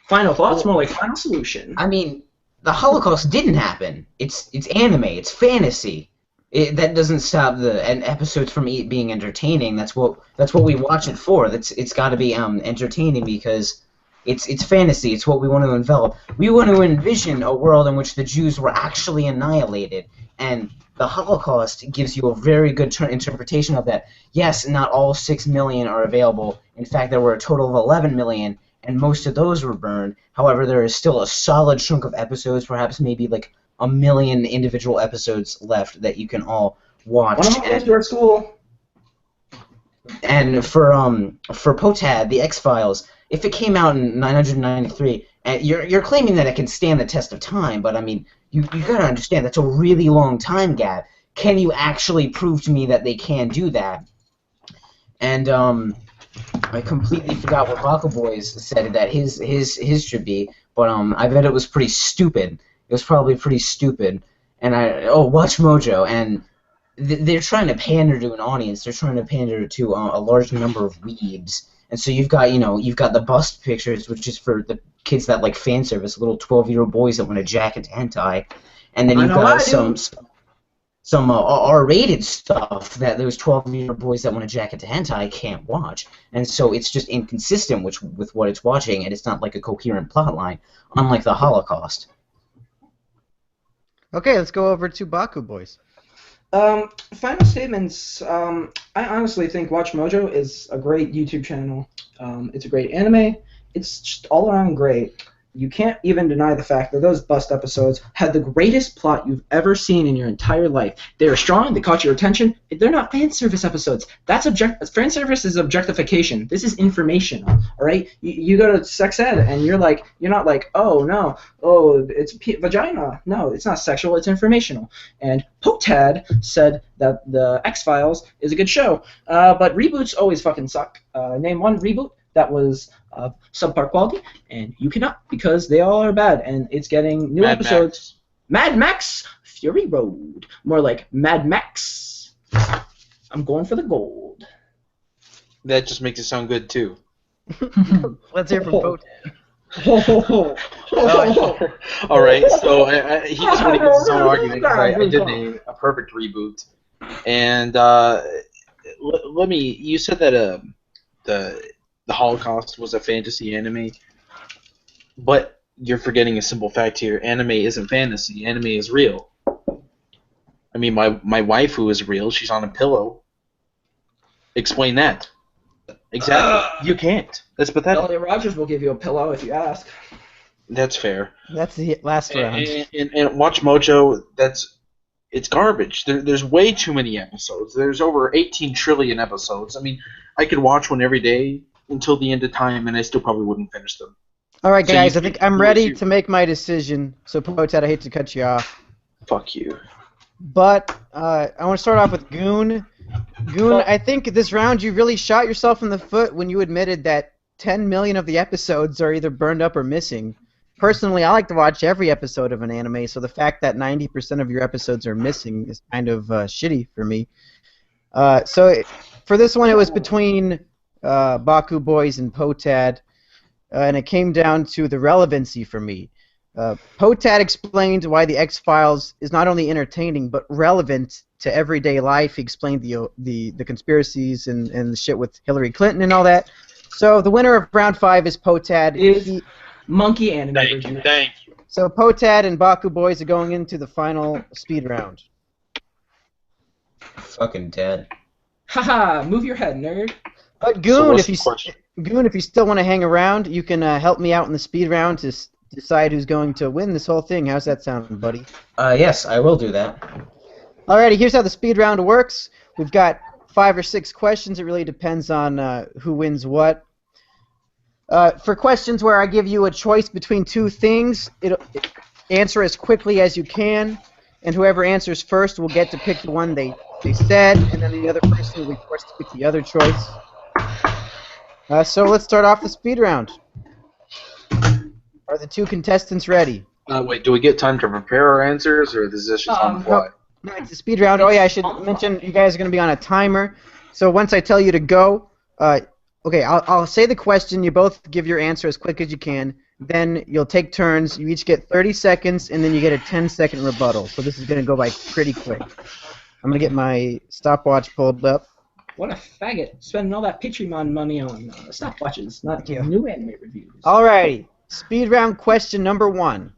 Final thoughts, more like final solution. I mean, the Holocaust didn't happen. It's anime. It's fantasy. That doesn't stop the episodes from being entertaining. That's what we watch it for. It's got to be entertaining because it's fantasy. It's what we want to envelop. We want to envision a world in which the Jews were actually annihilated, and the Holocaust gives you a very good interpretation of that. Yes, not all 6 million are available. In fact, there were a total of 11 million, and most of those were burned. However, there is still a solid chunk of episodes, perhaps maybe like 1 million individual episodes left that you can all watch. One of them goes to our school. And for Potad, the X-Files, if it came out in 993, and you're claiming that it can stand the test of time, but I mean, you gotta understand that's a really long time gap. Can you actually prove to me that they can do that? And I completely forgot what Baku Boys said that his should be, but I bet it was pretty stupid. It was probably pretty stupid. And Watch Mojo, and they're trying to pander to an audience. They're trying to pander to a large number of weebs. And so you've got the bust pictures, which is for the kids that like fan service, little 12-year-old boys that want to jack into hentai, and then you've got some R-rated stuff that those 12-year-old boys that want to jack into hentai can't watch. And so it's just inconsistent with what it's watching, and it's not like a coherent plot line, unlike the Holocaust. Okay, let's go over to Baku Boys. Final statements. I honestly think Watch Mojo is a great YouTube channel. It's a great anime. It's just all around great. You can't even deny the fact that those bust episodes had the greatest plot you've ever seen in your entire life. They were strong. They caught your attention. They're not fan service episodes. Fan service is objectification. This is informational. All right. You go to sex ed and you're not like, oh no, it's vagina. No, it's not sexual. It's informational. And Potad said that the X-Files is a good show, but reboots always fucking suck. Name one reboot that was subpar quality, and you cannot, because they all are bad, and it's getting new episodes. Mad Max Fury Road. More like Mad Max. I'm going for the gold. That just makes it sound good, too. Let's hear from Potad. All right, so he just want to get his own argument because I did a perfect reboot. And you said that the Holocaust was a fantasy anime, but you're forgetting a simple fact here. Anime isn't fantasy. Anime is real. I mean, my waifu is real. She's on a pillow. Explain that. Exactly. You can't. That's pathetic. Elliot Rogers will give you a pillow if you ask. That's fair. That's the last round. And Watch Mojo, it's garbage. There's way too many episodes. There's over 18 trillion episodes. I mean, I could watch one every day until the end of time, and I still probably wouldn't finish them. All right, So guys, you I think can I'm do ready what you- to make my decision. So, Potat, I hate to cut you off. Fuck you. But I want to start off with Goon. Goon, I think this round you really shot yourself in the foot when you admitted that 10 million of the episodes are either burned up or missing. Personally, I like to watch every episode of an anime, so the fact that 90% of your episodes are missing is kind of shitty for me. For this one, it was between Baku Boys and Potad, and it came down to the relevancy for me. Potad explained why the X-Files is not only entertaining but relevant to everyday life. He explained the conspiracies and the shit with Hillary Clinton and all that. So the winner of round 5 is Potad. Monkey Anime Thank Review. you. Thank you. So Potad and Baku Boys are going into the final speed round. Fucking dead. Haha, move your head, nerd. But So Goon, what's if the you question? Goon, if you still want to hang around, you can help me out in the speed round to decide who's going to win this whole thing. How's that sound, buddy? Yes, I will do that. Alrighty, here's how the speed round works. We've got 5 or 6 questions. It really depends on who wins what. For questions where I give you a choice between 2 things, answer as quickly as you can, and whoever answers first will get to pick the one they said, and then the other person will be forced to pick the other choice. So let's start off the speed round. Are the 2 contestants ready? Wait, do we get time to prepare our answers, or is this just on the fly? No, it's a speed round. Oh yeah, I should mention you guys are going to be on a timer. So once I tell you to go, okay, I'll say the question. You both give your answer as quick as you can. Then you'll take turns. You each get 30 seconds, and then you get a 10-second rebuttal. So this is going to go by pretty quick. I'm going to get my stopwatch pulled up. What a faggot, spending all that Patreon money on stopwatches, not Thank you. new anime reviews. Alrighty, speed round question number 1.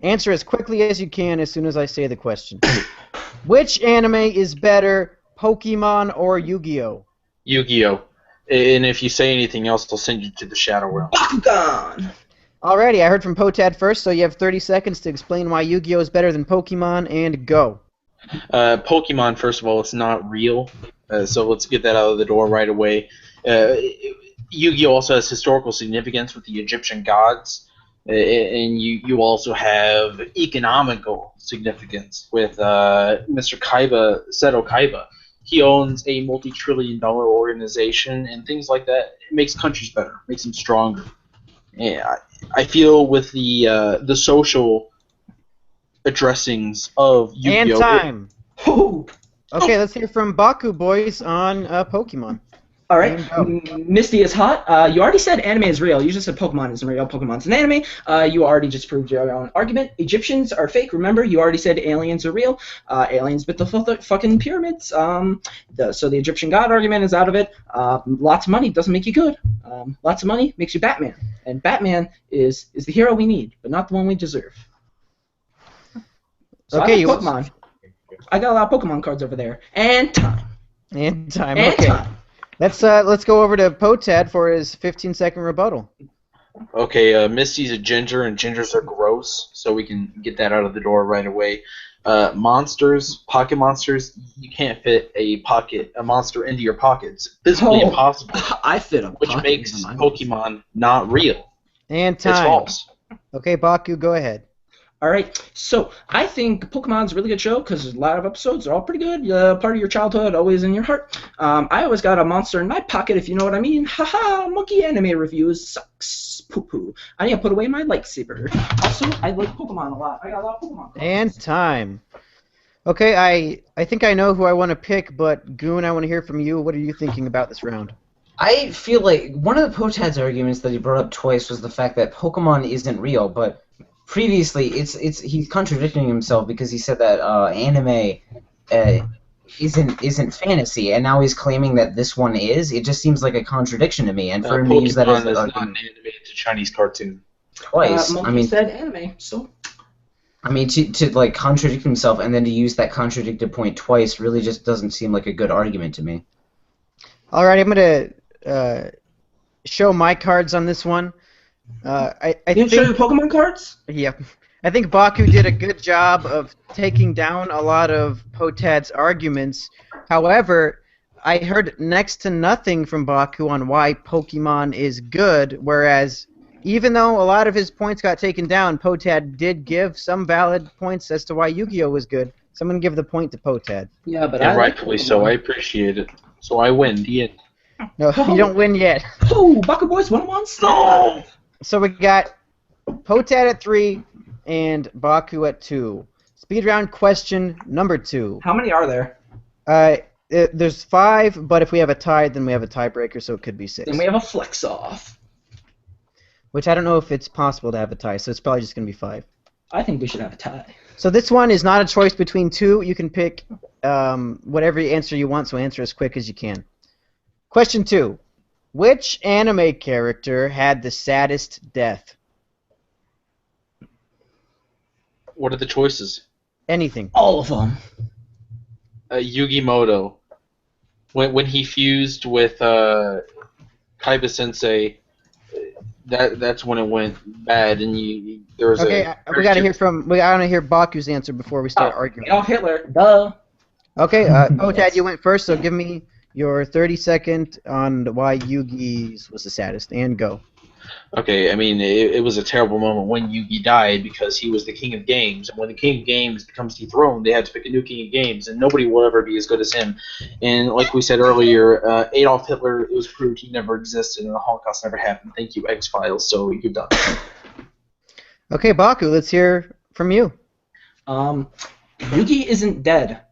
Answer as quickly as you can as soon as I say the question. Which anime is better, Pokemon or Yu-Gi-Oh? Yu-Gi-Oh! And if you say anything else, they'll send you to the Shadow Realm. Bakugan! Alrighty, I heard from Potad first, so you have 30 seconds to explain why Yu-Gi-Oh is better than Pokemon, and go. Pokemon, first of all, it's not real, so let's get that out of the door right away. Yu-Gi-Oh also has historical significance with the Egyptian gods, and you also have economical significance with Mr. Kaiba, Seto Kaiba. He owns a multi-trillion-dollar organization, and things like that. It makes countries better, makes them stronger. Yeah, I feel with the social addressings of Yu-Gi-Oh! And time. Ooh. Okay, let's hear from Baku Boys on Pokemon. All right, And go. Misty is hot. You already said anime is real. You just said Pokemon isn't real. Pokemon's an anime. You already just proved your own argument. Egyptians are fake. Remember, you already said aliens are real. Aliens built the fucking pyramids. So the Egyptian god argument is out of it. Lots of money doesn't make you good. Lots of money makes you Batman. And Batman is the hero we need, but not the one we deserve. So Okay, I like Pokemon. I got a lot of Pokemon cards over there. And time. And time. And Okay. time. Let's go over to Potad for his 15-second rebuttal. Okay, Misty's a ginger, and gingers are gross, so we can get that out of the door right away. Monsters, pocket monsters, you can't fit a monster into your pocket. It's physically Oh. impossible, I fit a which pocket makes in my Pokemon not real. And It's time. false. Okay, Baku, go ahead. All right, so I think Pokemon's a really good show because a lot of episodes are all pretty good. Part of your childhood, always in your heart. I always got a monster in my pocket, if you know what I mean. Haha, monkey anime reviews sucks. Poo-poo. I need to put away my lightsaber. Also, I like Pokemon a lot. I got a lot of Pokemon cards. And time. Okay, I think I know who I want to pick, but Goon, I want to hear from you. What are you thinking about this round? I feel like one of the Potad's arguments that he brought up twice was the fact that Pokemon isn't real, but previously he's contradicting himself because he said that anime isn't fantasy, and now he's claiming that this one is. It just seems like a contradiction to me, and for him to use that as Pokemon is an not argument animated to Chinese cartoon. twice, Monkey said anime, so. to like contradict himself and then to use that contradicted point twice really just doesn't seem like a good argument to me. All right, I'm going to show my cards on this one. I You didn't show think the Pokemon cards? yeah, I think Baku did a good job of taking down a lot of Potad's arguments. However, I heard next to nothing from Baku on why Pokemon is good, whereas even though a lot of his points got taken down, Potad did give some valid points as to why Yu-Gi-Oh was good. So I'm gonna give the point to Potad. Yeah, but I And like rightfully so. I Pokemon. appreciate it. So I win. The end. No, you don't win yet. Oh, Baku Boys 1-1 still No! alive. So we got Potad at 3 and Baku at 2. Speed round question number 2. How many are there? There's 5, but if we have a tie, then we have a tiebreaker, so it could be 6. Then we have a flex off. Which I don't know if it's possible to have a tie, so it's probably just going to be 5. I think we should have a tie. So this one is not a choice between 2. You can pick whatever answer you want, so answer as quick as you can. Question 2. Which anime character had the saddest death? What are the choices? Anything. All of them. Yugimoto. When he fused with Kaiba Sensei, that's when it went bad, and there was Okay, we gotta hear Baku's answer before we start arguing. Adolf Hitler. Duh. Okay, Potad, you went first, so give me your 30-second on why Yugi's was the saddest, and go. Okay, I mean, it was a terrible moment when Yugi died because he was the king of games. And when the king of games becomes dethroned, they had to pick a new king of games, and nobody will ever be as good as him. And like we said earlier, Adolf Hitler, it was proved he never existed and the Holocaust never happened. Thank you, X-Files, so you're done. Okay, Baku, let's hear from you. Yugi isn't dead.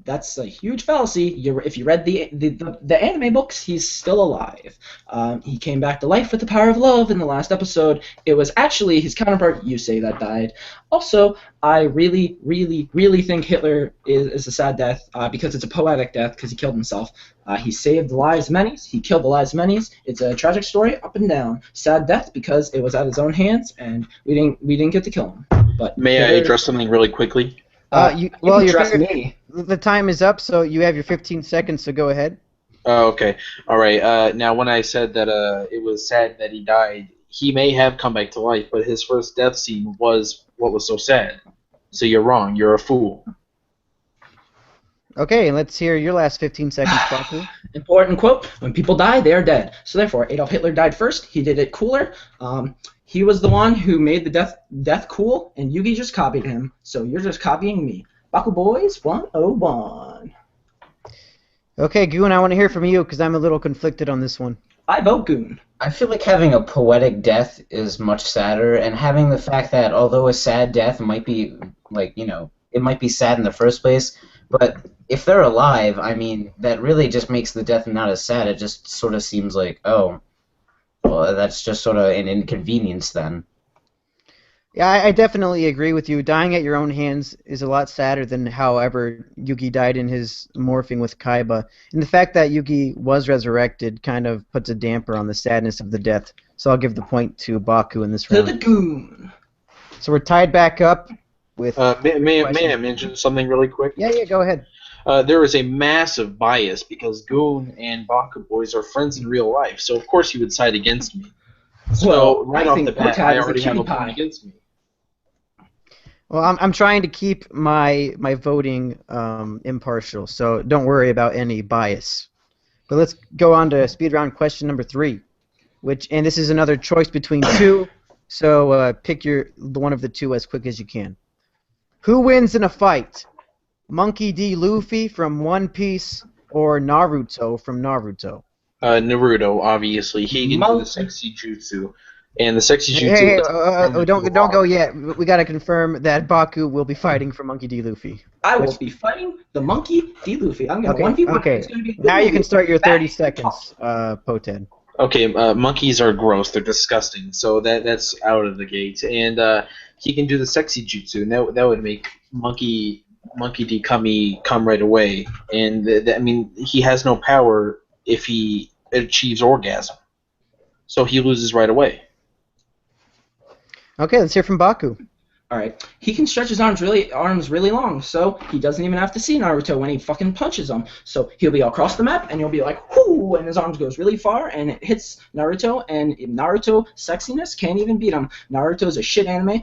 That's a huge fallacy. If you read the anime books, he's still alive. He came back to life with the power of love in the last episode. It was actually his counterpart, Yusei, that died. Also, I really, really, really think Hitler is a sad death because it's a poetic death because he killed himself. He saved the lives of many. He killed the lives of many. It's a tragic story, up and down. Sad death because it was at his own hands, and we didn't get to kill him. But May I address something really quickly? you can trust me. The time is up, so you have your 15 seconds, so go ahead. Oh, okay. All right. Now, when I said that it was sad that he died, he may have come back to life, but his first death scene was what was so sad. So you're wrong. You're a fool. Okay, let's hear your last 15 seconds, Baku. Important quote: "When people die, they are dead." So therefore, Adolf Hitler died first. He did it cooler. He was the one who made the death cool, and Yugi just copied him. So you're just copying me. Baku Boys 101. Okay, Goon, I want to hear from you because I'm a little conflicted on this one. I vote Goon. I feel like having a poetic death is much sadder, and having the fact that although a sad death might be, like, it might be sad in the first place, but if they're alive, I mean, that really just makes the death not as sad. It just sort of seems like, oh, well, that's just sort of an inconvenience then. Yeah, I definitely agree with you. Dying at your own hands is a lot sadder than however Yugi died in his morphing with Kaiba. And the fact that Yugi was resurrected kind of puts a damper on the sadness of the death. So I'll give the point to Baku in this To round. the Goon. So we're tied back up with... May I mention something really quick? Yeah, go ahead. There is a massive bias because Goon and Baku Boys are friends in real life, so of course he would side against me. So Well, right I off think the bat, Potad I is a already have a cutie pie. point against me. Well, I'm trying to keep my voting impartial, so don't worry about any bias. But let's go on to speed round question number 3, and this is another choice between 2. So pick the one of the 2 as quick as you can. Who wins in a fight? Monkey D. Luffy from One Piece or Naruto from Naruto? Naruto, obviously, he can do the sexy jutsu, and the sexy jutsu. Hey, don't go yet. We gotta confirm that Baku will be fighting for Monkey D. Luffy. I will be fighting the Monkey D. Luffy. I'm going to 1v1. Okay. It's gonna be a good Now you movie. can start your 30 Back. seconds, Poten. Okay, monkeys are gross. They're disgusting. So that's out of the gate. And he can do the sexy jutsu, and that would make Monkey D. come right away. And I mean, he has no power if he achieves orgasm. So he loses right away. Okay, let's hear from Baku. Alright, he can stretch his arms really long, so he doesn't even have to see Naruto when he fucking punches him. So he'll be across the map, and you'll be like, whoo, and his arms goes really far, and it hits Naruto, and Naruto sexiness can't even beat him. Naruto's a shit anime.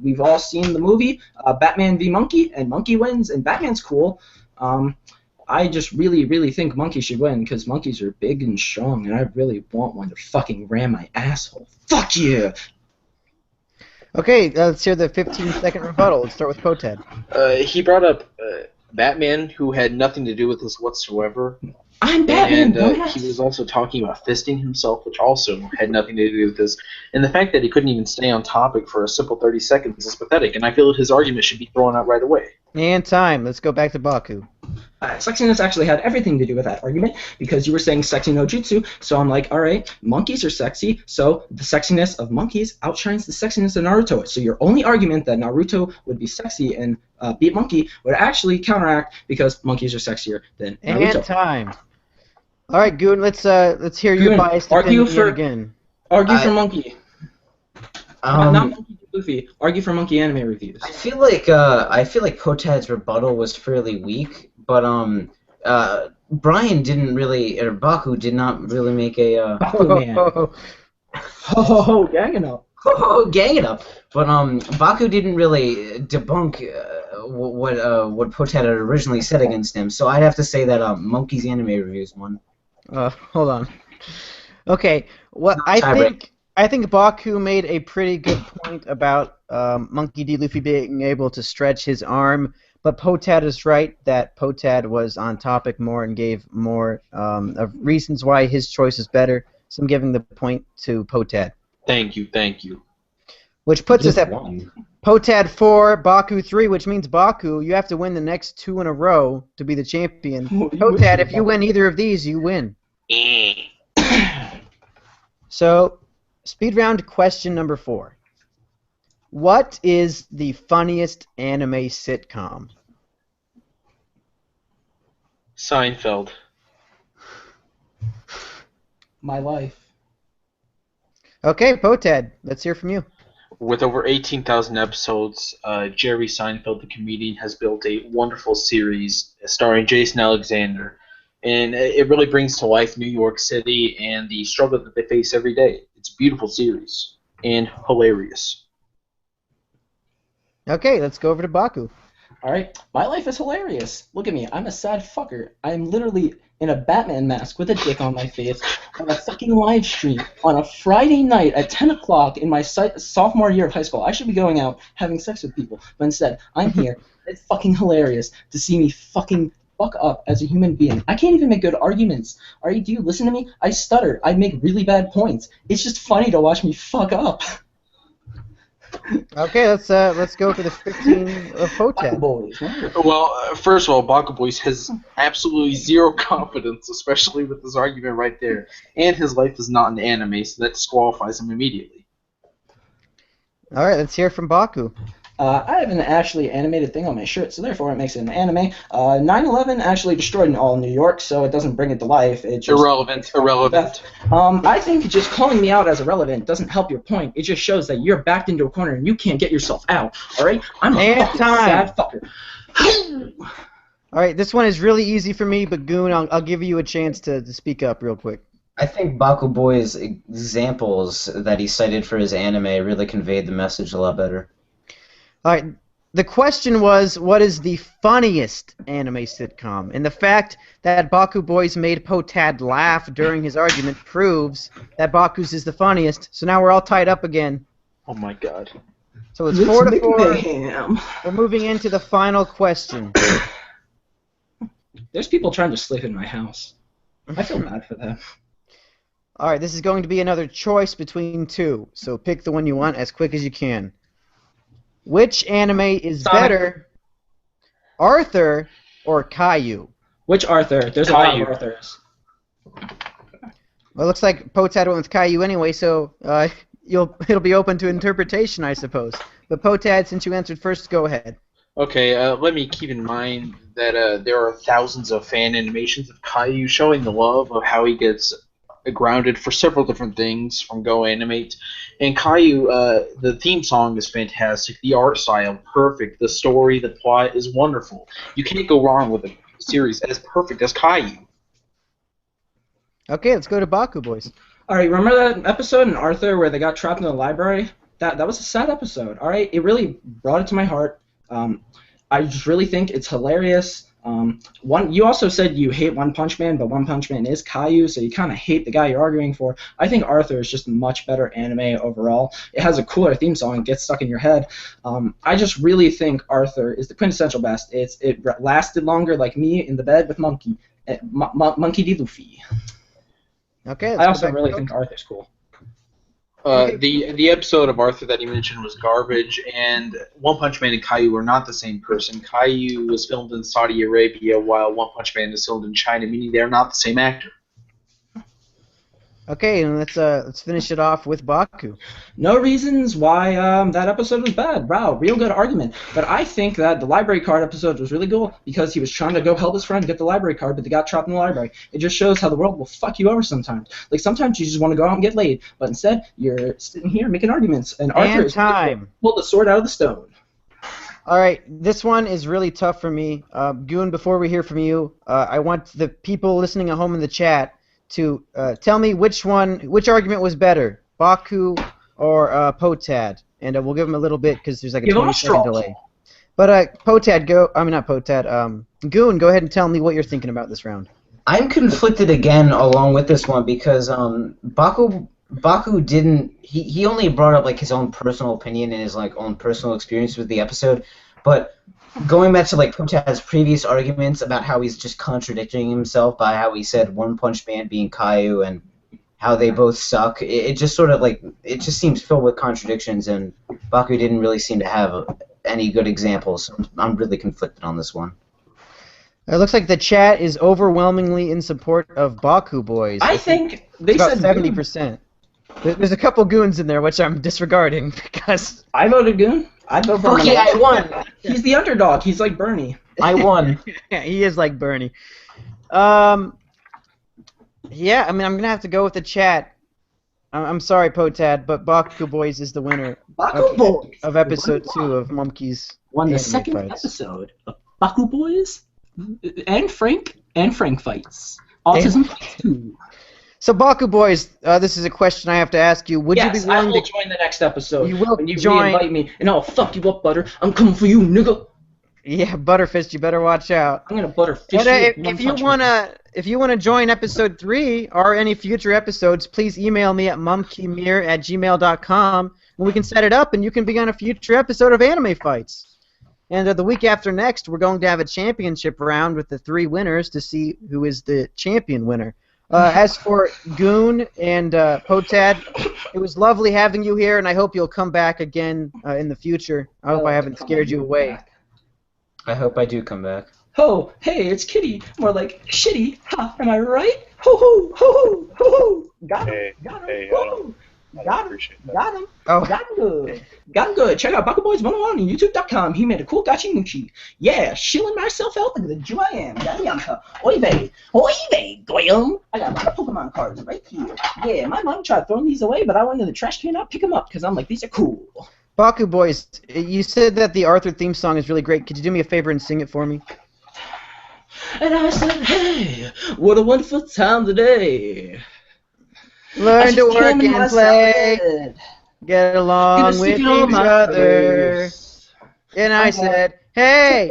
We've all seen the movie, Batman v Monkey, and Monkey wins, and Batman's cool. I just really, really think Monkey should win, because monkeys are big and strong, and I really want one to fucking ram my asshole. Fuck yeah! Okay, let's hear the 15-second rebuttal. Let's start with Potad. He brought up Batman, who had nothing to do with this whatsoever. I'm Batman, And he was also talking about fisting himself, which also had nothing to do with this. And the fact that he couldn't even stay on topic for a simple 30 seconds is pathetic, and I feel that his argument should be thrown out right away. And time. Let's go back to Baku. Sexiness actually had everything to do with that argument, because you were saying sexy no jutsu, so I'm like, alright, monkeys are sexy, so the sexiness of monkeys outshines the sexiness of Naruto. So your only argument that Naruto would be sexy and beat Monkey would actually counteract, because monkeys are sexier than Naruto. And time. Alright, Goon, let's hear your Goon, biased argue opinion for- again. Argue for Monkey. Not Monkey Luffy. Argue for Monkey anime reviews. I feel like Potad's rebuttal was fairly weak, but Brian didn't really, or Baku did not really make a Baku man. Oh, gang it up. gang it up. But Baku didn't really debunk what Potad had originally said against him. So I'd have to say that Monkey's anime reviews won. Hold on. Okay, what Tiebreak. I think Baku made a pretty good point about Monkey D. Luffy being able to stretch his arm, but Potad is right that Potad was on topic more and gave more of reasons why his choice is better. So I'm giving the point to Potad. Thank you. Which puts us at Won. Potad 4, Baku 3, which means Baku, you have to win the next 2 in a row to be the champion. Potad, if you win either of these, you win. So, speed round question number 4. What is the funniest anime sitcom? Seinfeld. My life. Okay, Potad, let's hear from you. With over 18,000 episodes, Jerry Seinfeld, the comedian, has built a wonderful series starring Jason Alexander. And it really brings to life New York City and the struggle that they face every day. It's a beautiful series and hilarious. Okay, let's go over to Baku. Alright, my life is hilarious. Look at me, I'm a sad fucker. I'm literally in a Batman mask with a dick on my face on a fucking live stream on a Friday night at 10 o'clock in my sophomore year of high school. I should be going out having sex with people, but instead, I'm here. It's fucking hilarious to see me fucking fuck up as a human being. I can't even make good arguments. Alright, do you listen to me? I stutter. I make really bad points. It's just funny to watch me fuck up. Okay, let's go for the 15 of Potad. Boys, Well, first of all, Baku Boys has absolutely zero confidence, especially with this argument right there. And his life is not an anime, so that disqualifies him immediately. All right, let's hear from Baku. I have an actually animated thing on my shirt, so therefore it makes it an anime. 9/11 actually destroyed all New York, so it doesn't bring it to life. It just Irrelevant. I think just calling me out as irrelevant doesn't help your point. It just shows that you're backed into a corner and you can't get yourself out. All right? I'm a And fucking time. sad fucker. All right, this one is really easy for me, but Goon, I'll give you a chance to speak up real quick. I think Baku Boy's examples that he cited for his anime really conveyed the message a lot better. All right, the question was, what is the funniest anime sitcom? And the fact that Baku Boys made Potad laugh during his argument proves that Baku's is the funniest. So now we're all tied up again. Oh my god. So it's 4-4. Mayhem. We're moving into the final question. There's people trying to sleep in my house. I feel bad for them. All right, this is going to be another choice between 2. So pick the one you want as quick as you can. Which anime is Sonic. better, Arthur or Caillou? Which Arthur? There's a lot of Caillou. Arthurs. Well, it looks like Potad went with Caillou anyway, so it'll be open to interpretation, I suppose. But Potad, since you answered first, go ahead. Okay, let me keep in mind that there are thousands of fan animations of Caillou showing the love of how he gets grounded for several different things from Go Animate. And Caillou, the theme song is fantastic. The art style, perfect. The story, the plot is wonderful. You can't go wrong with a series as perfect as Caillou. Okay, let's go to Baku Boys. All right, remember that episode in Arthur where they got trapped in the library? That was a sad episode. All right, it really brought it to my heart. I just really think it's hilarious. You also said you hate One Punch Man, but One Punch Man is Caillou, so you kind of hate the guy you're arguing for. I think Arthur is just a much better anime overall. It has a cooler theme song and gets stuck in your head. I just really think Arthur is the quintessential best. It lasted longer, like me in the bed with Monkey, Monkey D. Luffy. Okay. I also really think Arthur's cool. The episode of Arthur that you mentioned was garbage, and One Punch Man and Caillou are not the same person. Caillou was filmed in Saudi Arabia, while One Punch Man is filmed in China, meaning they're not the same actor. Okay, and let's finish it off with Baku. No reasons why that episode was bad. Wow, real good argument. But I think that the library card episode was really cool because he was trying to go help his friend get the library card, but they got trapped in the library. It just shows how the world will fuck you over sometimes. Like sometimes you just want to go out and get laid, but instead you're sitting here making arguments. And Arthur is pulled the sword out of the stone. All right, this one is really tough for me. Goon, before we hear from you, I want the people listening at home in the chat to tell me which argument was better, Baku or Potad, and we'll give them a little bit because there's like a 20-second delay. But Potad, Goon, go ahead and tell me what you're thinking about this round. I'm conflicted again along with this one because Baku didn't. He only brought up like his own personal opinion and his like own personal experience with the episode, but going back to like Potad's previous arguments about how he's just contradicting himself by how he said One Punch Man being Caillou and how they both suck, it just sort of like it just seems filled with contradictions, and Baku didn't really seem to have any good examples. So I'm really conflicted on this one. It looks like the chat is overwhelmingly in support of Baku Boys. I think they about said 70%. There's a couple goons in there, which I'm disregarding because I voted Goon. I voted for him. Okay, I won. He's the underdog. He's like Bernie. I won. Yeah, he is like Bernie. Yeah, I mean, I'm gonna have to go with the chat. I'm sorry, Potad, but Baku Boys is the winner of episode 2 of Monkey's Won the Anime second Fights. episode of Baku Boys and Frank Fights. Autism Fights 2. So Baku Boys, this is a question I have to ask you. Would you be Yes, I willing will to join the next episode. You will when you join- re-invite me, and I'll fuck you up, Butter. I'm coming for you, nigga. Yeah, Butterfist, you better watch out. I'm gonna butterfish And, you. if you wanna join episode 3 or any future episodes, please email me at mumkimir@gmail.com and we can set it up and you can be on a future episode of Anime Fights. And the week after next, we're going to have a championship round with the 3 winners to see who is the champion winner. As for Goon and Potad, it was lovely having you here, and I hope you'll come back again in the future. I hope I haven't scared you away. I hope I do come back. Oh, hey, it's Kitty. More like shitty. Ha, am I right? Hoo hoo, hoo hoo, hoo hoo. Got him. Got him. Hey, Woo. Got him. appreciate that. Got him. Oh, Got him good. Got him good. Check out Baku Boys 101 on YouTube.com. He made a cool gachi moochie. Yeah, shilling myself out like the Jew I am. Yanka. Oy vey. Oy vey, goyim. I got a lot of Pokemon cards right here. Yeah, my mom tried throwing these away, but I went to the trash can and pick them up because I'm like, these are cool. Baku Boys, you said that the Arthur theme song is really great. Could you do me a favor and sing it for me? And I said, hey, what a wonderful time today. Learn to work and play, get along with each other. And I said, hey,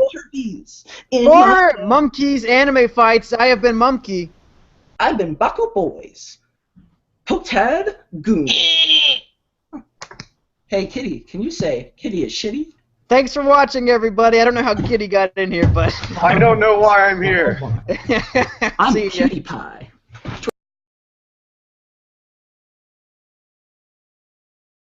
for Monkey's Anime Fights, I have been Monkey. I've been Baku Boys. Potad Goon. Hey, Kitty, can you say Kitty is shitty? Thanks for watching, everybody. I don't know how Kitty got in here, but I don't know why I'm here. I'm See ya. Cutie Pie.